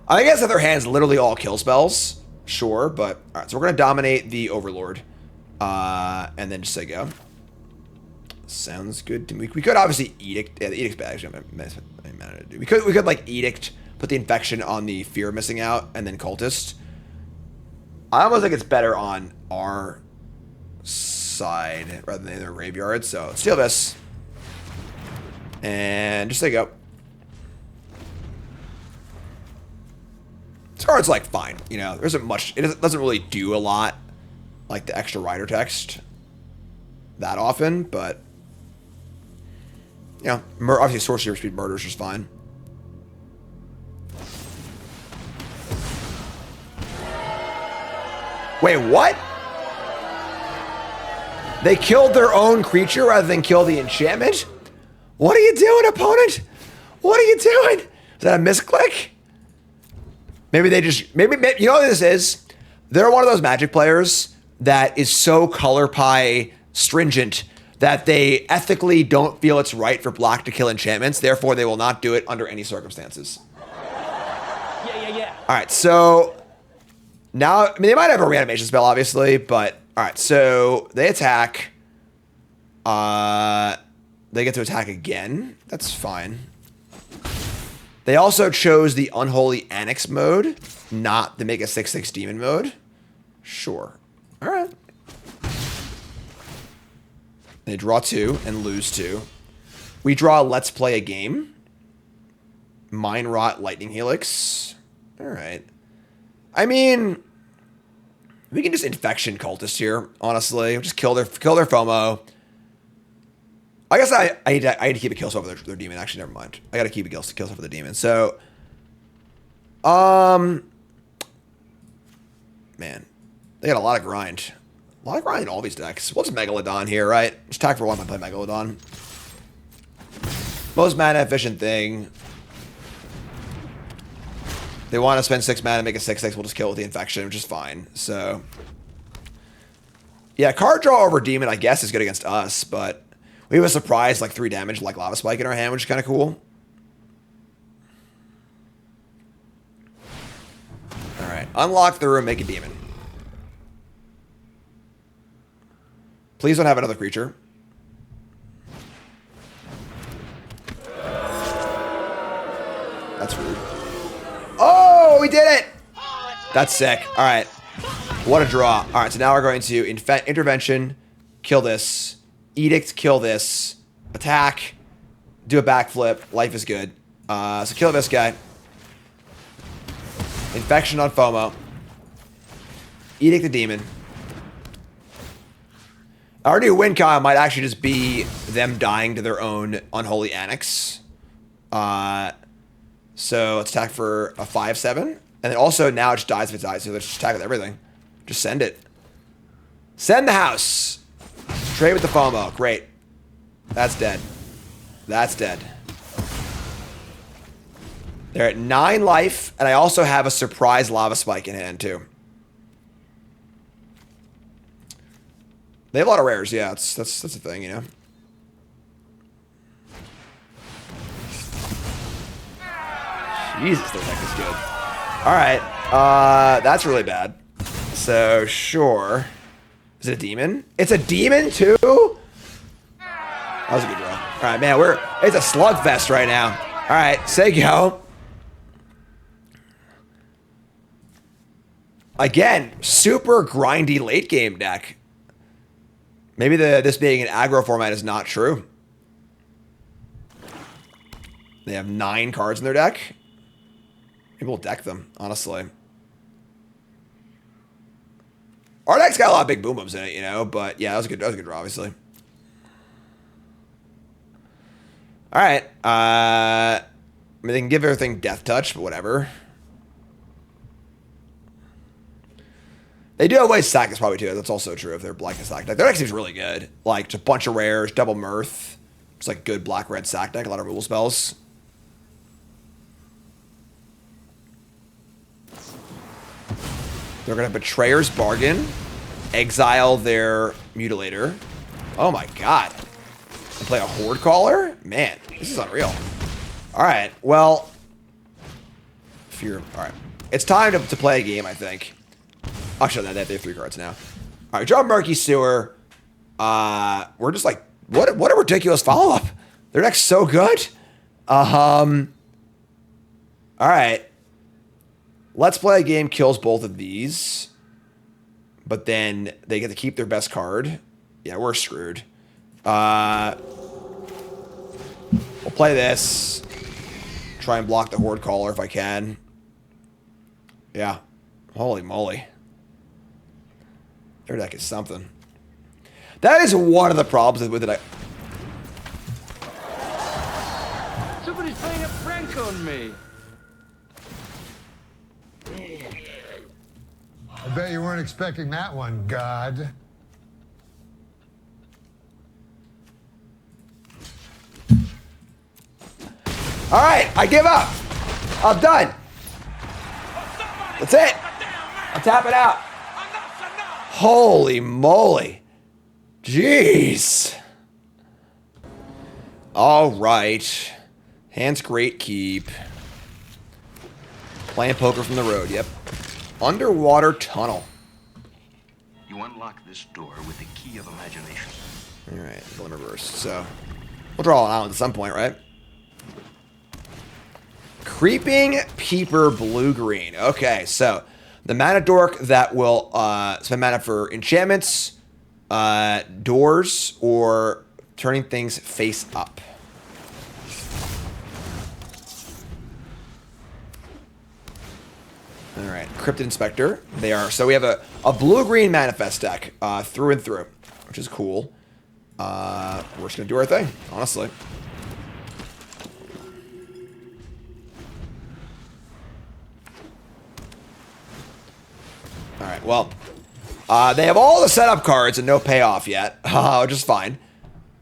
I guess that their hand's literally all kill spells. Sure, but... Alright, so we're going to dominate the Overlord. And then just say go. Sounds good to me. We could obviously Edict... Yeah, the Edict's bad. Actually, we could like, Edict, put the Infection on the Fear of Missing Out, and then Cultist. I almost think it's better on our side rather than their graveyard. So, steal this. And just say go. This card's like fine, you know. There isn't much. It doesn't really do a lot, like the extra rider text, that often. But you know, obviously sorcery speed murder is just fine. Wait, what? They killed their own creature rather than kill the enchantment? What are you doing, opponent? What are you doing? Is that a misclick? Maybe they just... Maybe you know what this is? They're one of those Magic players that is so color pie stringent that they ethically don't feel it's right for black to kill enchantments. Therefore, they will not do it under any circumstances. Yeah. All right, so... Now, I mean, they might have a reanimation spell, obviously, but... All right, so they attack. They get to attack again. That's fine. They also chose the Unholy Annex mode, not the make a 6/6 demon mode. Sure. All right. They draw 2 and lose 2. We draw Let's Play a Game. Mind Rot, Lightning Helix. All right. I mean, we can just Infection Cultist here, honestly. Just kill their FOMO. I guess I need to keep a kill spell for their demon. Actually, never mind. I got to keep a kill spell for the demon. So, man, they got a lot of grind. A lot of grind in all these decks. What's Megalodon here, right? Just attack for 1 and play Megalodon. Most mana efficient thing. They want to spend 6 mana and make a 6/6. We'll just kill with the Infection, which is fine. So, yeah, card draw over demon, I guess, is good against us, but we have a surprise, like 3 damage, like Lava Spike in our hand, which is kind of cool. All right, unlock the room, make a demon. Please don't have another creature. That's rude. Oh, we did it! That's sick. All right. What a draw. All right, so now we're going to intervention, kill this, edict, kill this, attack, do a backflip. Life is good. So kill this guy. Infection on FOMO. Edict the demon. Our new win con might actually just be them dying to their own unholy annex. So let's attack for a 5/7. And then also now it just dies if it dies. So let's just attack with everything. Just send it. Send the house. Trade with the FOMO. Great. That's dead. That's dead. They're at 9 life, and I also have a surprise lava spike in hand too. They have a lot of rares, yeah. That's the thing, you know. Jesus, their deck is good. All right, that's really bad. So sure, is it a demon? It's a demon too. That was a good draw. All right, man, it's a slugfest right now. All right, say go. Again, super grindy late game deck. Maybe this being an aggro format is not true. They have 9 cards in their deck. Maybe we'll deck them, honestly. Our deck's got a lot of big boom booms in it, you know, but yeah, that was a good draw, obviously. All right. I mean, they can give everything death touch, but whatever. They do have ways to stack this probably too. That's also true if they're black and stack deck. Their deck seems really good. Like, just a bunch of rares, double mirth. It's like good black-red stack deck, a lot of removal spells. They're going to Betrayer's Bargain, exile their Mutilator. Oh my god. And play a Horde Caller? Man, this is unreal. Alright, well. Alright. It's time to play a game, I think. I'll show that. They have 3 cards now. Alright, draw Murky Sewer. We're just like, what a ridiculous follow-up. Their deck's so good. Alright. Let's play a game, kills both of these. But then they get to keep their best card. Yeah, we're screwed. We'll play this. Try and block the Horde Caller if I can. Yeah. Holy moly. Their deck is something. That is one of the problems with it. Somebody's playing a prank on me. I bet you weren't expecting that one, God. All right, I give up. I'm done. That's it. I'm tapping out. Holy moly. Jeez. All right. Hand's great keep. Playing poker from the road, yep. Underwater tunnel. You unlock this door with the key of imagination. All right, Glimmerburst. So we'll draw an island at some point, right? Creeping Peeper blue-green. Okay, so the mana dork that will spend mana for enchantments, doors, or turning things face up. All right, Cryptid Inspector. They are so we have a blue-green manifest deck through and through, which is cool. We're just gonna do our thing, honestly. All right, well, they have all the setup cards and no payoff yet, which is fine.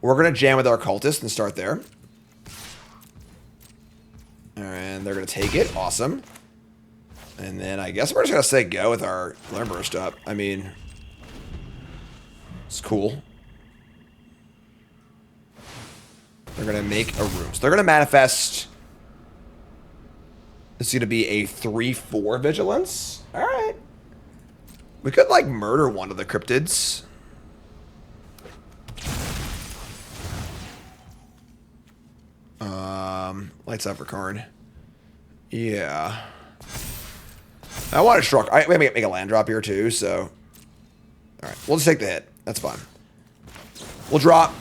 We're going to jam with our cultist and start there. And they're going to take it. Awesome. And then I guess we're just going to say go with our Glimmerburst up. I mean, it's cool. They're going to make a room. So they're going to manifest. It's going to be a 3/4 vigilance. All right. We could, like, murder one of the cryptids. Lights up for card. Yeah. I want to struck. I make a land drop here too, so. Alright, we'll just take the hit. That's fine. We'll drop.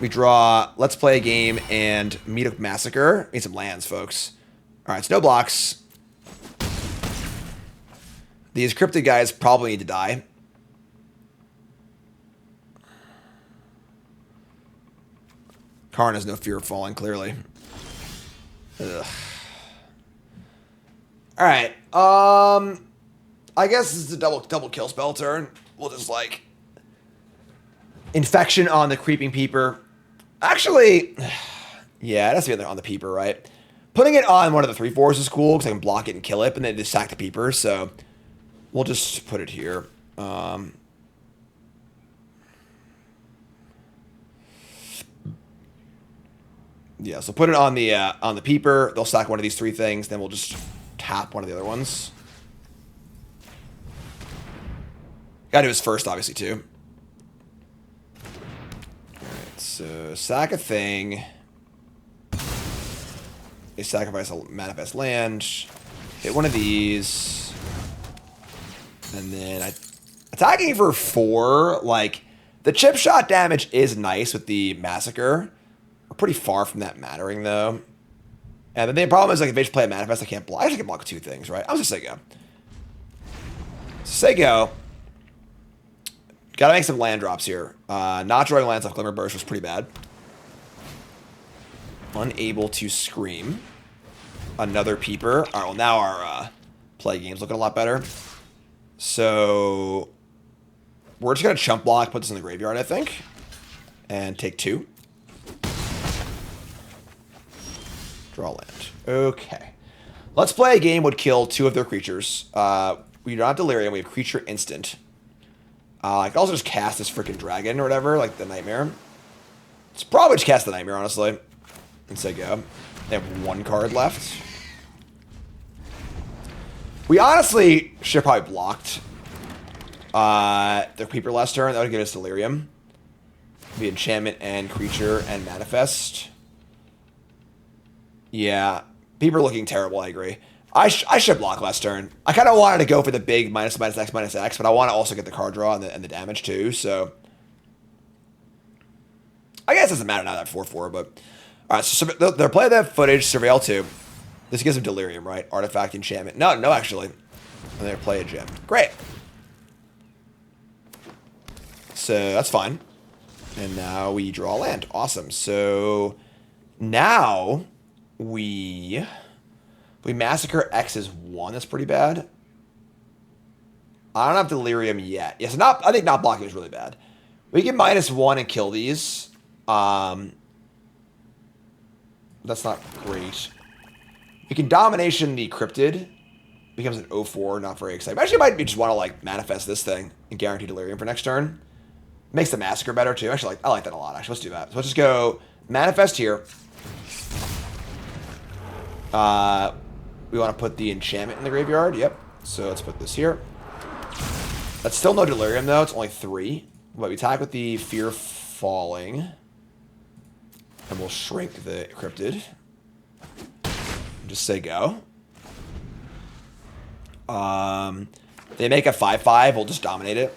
We draw. Let's play a game and Mythic Massacre. Need some lands, folks. Alright, so no blocks. These cryptid guys probably need to die. Karn has no fear of falling, clearly. Ugh. Alright, I guess this is a double kill spell turn. We'll just, like... Infection on the Creeping Peeper. Actually, yeah, it has to be on the Peeper, right? Putting it on one of the 3/4s is cool, because I can block it and kill it, and then just sack the Peeper, so... We'll just put it here. Yeah, so put it on the Peeper. They'll stack one of these 3 things. Then we'll just tap one of the other ones. Gotta do his first, obviously, too. Alright, so sack a thing. They sacrifice a manifest land. Hit one of these. And then attacking for 4, like, the chip shot damage is nice with the Massacre. We're pretty far from that mattering, though. And then the problem is, like, if they just play a Manifest, I can't block. I actually can block 2 things, right? I'll just say go. Say go. Gotta make some land drops here. Not drawing lands off Glimmer Burst was pretty bad. Unable to Scream. Another Peeper. Alright, well, now our play game's looking a lot better. So, we're just going to chump block, put this in the graveyard, I think. And take 2. Draw land. Okay. Let's play a game would kill 2 of their creatures. We don't have Delirium, we have Creature Instant. I can also just cast this freaking dragon or whatever, like the Nightmare. Let's probably just cast the Nightmare, honestly. And say go. They have 1 card left. We honestly should have probably blocked the Creeper last turn. That would give us Delirium. Be Enchantment and Creature and Manifest. Yeah. Peeper looking terrible, I agree. I should block last turn. I kind of wanted to go for the big minus X, but I want to also get the card draw and the damage too, so... I guess it doesn't matter now that 4/4, but... Alright, so they're playing that footage, Surveil 2. This gives them Delirium, right? Artifact, Enchantment. No, actually. And they play a gem. Great. So, that's fine. And now we draw land. Awesome. So, now we Massacre X is 1. That's pretty bad. I don't have Delirium yet. Yes, I think not blocking is really bad. We can -1 and kill these. That's not great. We can Domination the Cryptid. Becomes an 0/4, not very exciting. Actually, I might just want to like manifest this thing and guarantee Delirium for next turn. Makes the Massacre better too. Actually, I like that a lot. Actually, let's do that. So let's just go manifest here. We want to put the Enchantment in the graveyard. Yep. So let's put this here. That's still no Delirium though. It's only 3. But we attack with the Fear Falling. And we'll shrink the Cryptid. And just say go. They make a 5/5. We'll just dominate it.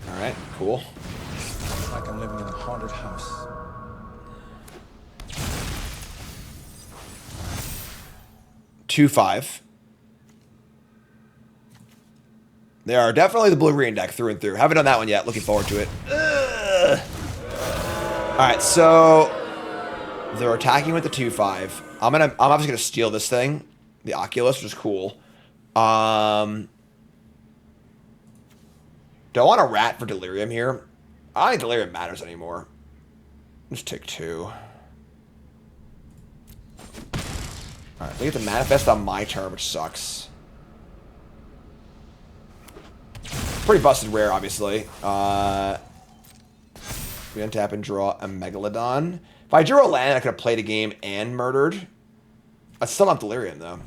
Alright, cool. It's like I'm living in a haunted house. Two 5. They are definitely the blue-green deck through and through. Haven't done that one yet. Looking forward to it. Alright, so they're attacking with the 2/5. I'm obviously gonna steal this thing, the Oculus, which is cool. Don't want a rat for Delirium here. I don't think Delirium matters anymore. Just take 2. Alright, they get to manifest on my turn, which sucks. Pretty busted rare, obviously. We untap and draw a Megalodon. If I drew a land, I could have played a game and murdered. I still not Delirium, though.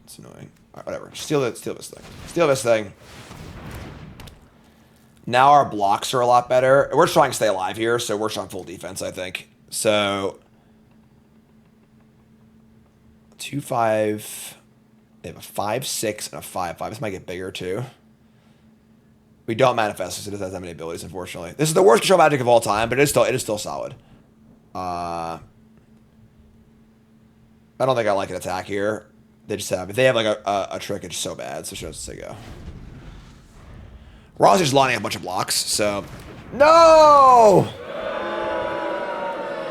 It's annoying. Alright, whatever. Steal this thing. Steal this thing. Now our blocks are a lot better. We're trying to stay alive here, so we're on full defense, I think. So... 2, 5. They have a 5, 6, and a 5, 5. This might get bigger too. We don't manifest this. It doesn't have that many abilities, unfortunately. This is the worst control magic of all time, but it is still solid. I don't think I like an attack here. They just have, if they have like a trick, it's so bad. So she doesn't say go. We're also just lining up a bunch of blocks, so. No!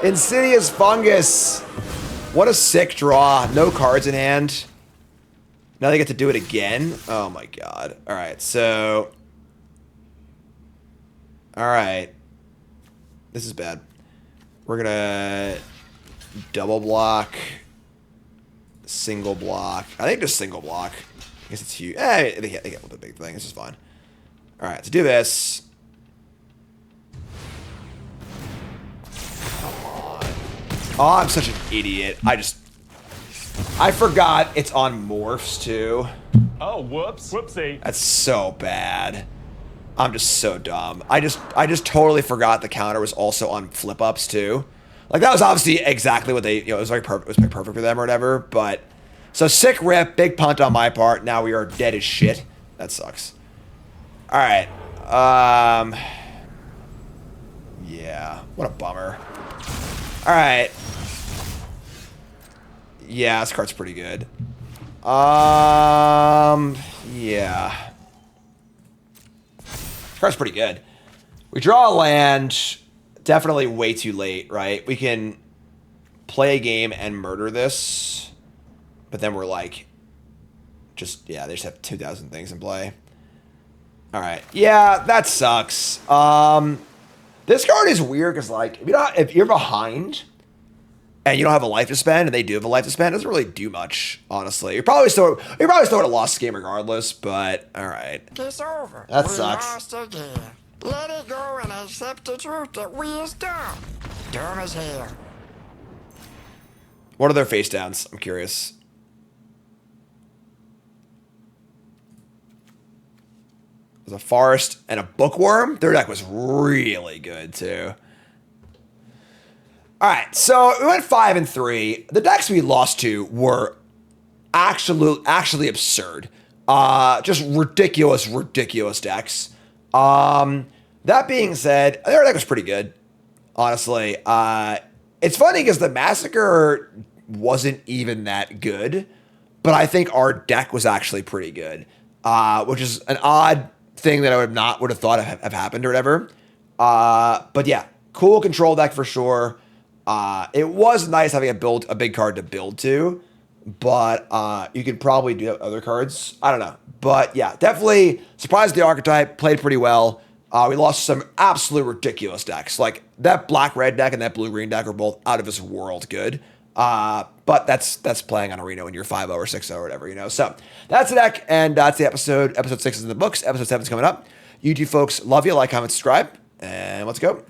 Insidious Fungus. What a sick draw. No cards in hand. Now they get to do it again. Oh my god. Alright, so. Alright. This is bad. We're gonna double block. Single block. I think just single block. I guess it's huge. They get with the big thing. This is fine. Alright, to do this. Come on. Oh, I'm such an idiot. I forgot it's on morphs too. Oh, whoops. Whoopsie. That's so bad. I'm just so dumb. I just totally forgot the counter was also on flip ups too. Like that was obviously exactly what they, it was like perfect. It was perfect for them or whatever. But so sick rip, big punt on my part. Now we are dead as shit. That sucks. All right. Yeah. What a bummer. All right. Yeah, this card's pretty good. Yeah. This card's pretty good. We draw a land. Definitely way too late, right? We can play a game and murder this. But then we're like, they just have 2,000 things in play. All right. Yeah, that sucks. This card is weird because, like, if you're behind and you don't have a life to spend, and they do have a life to spend, it doesn't really do much, honestly. You're probably still would have lost the game regardless, but all right. It's over. That We sucks. lost again. Let it go and accept the truth that we is dumb. Dumb as hell. What are their face downs? I'm curious. There's a forest and a bookworm. Their deck was really good too. All right, so we went 5 and 3. The decks we lost to were actually absurd. Just ridiculous decks. That being said, their deck was pretty good, honestly. It's funny because the Massacre wasn't even that good, but I think our deck was actually pretty good, which is an odd thing that I would have thought have happened or whatever. But yeah, cool control deck for sure. It was nice having a big card to build to, but you could probably do other cards. I don't know. But yeah, definitely surprised the archetype, played pretty well. We lost some absolute ridiculous decks. Like that black-red deck and that blue-green deck are both out of this world good. But that's playing on Arena when you're 5-0 or 6-0 or whatever, you know. So that's the deck, and that's the episode. Episode 6 is in the books. Episode 7 is coming up. You two folks, love you. Like, comment, subscribe, and let's go.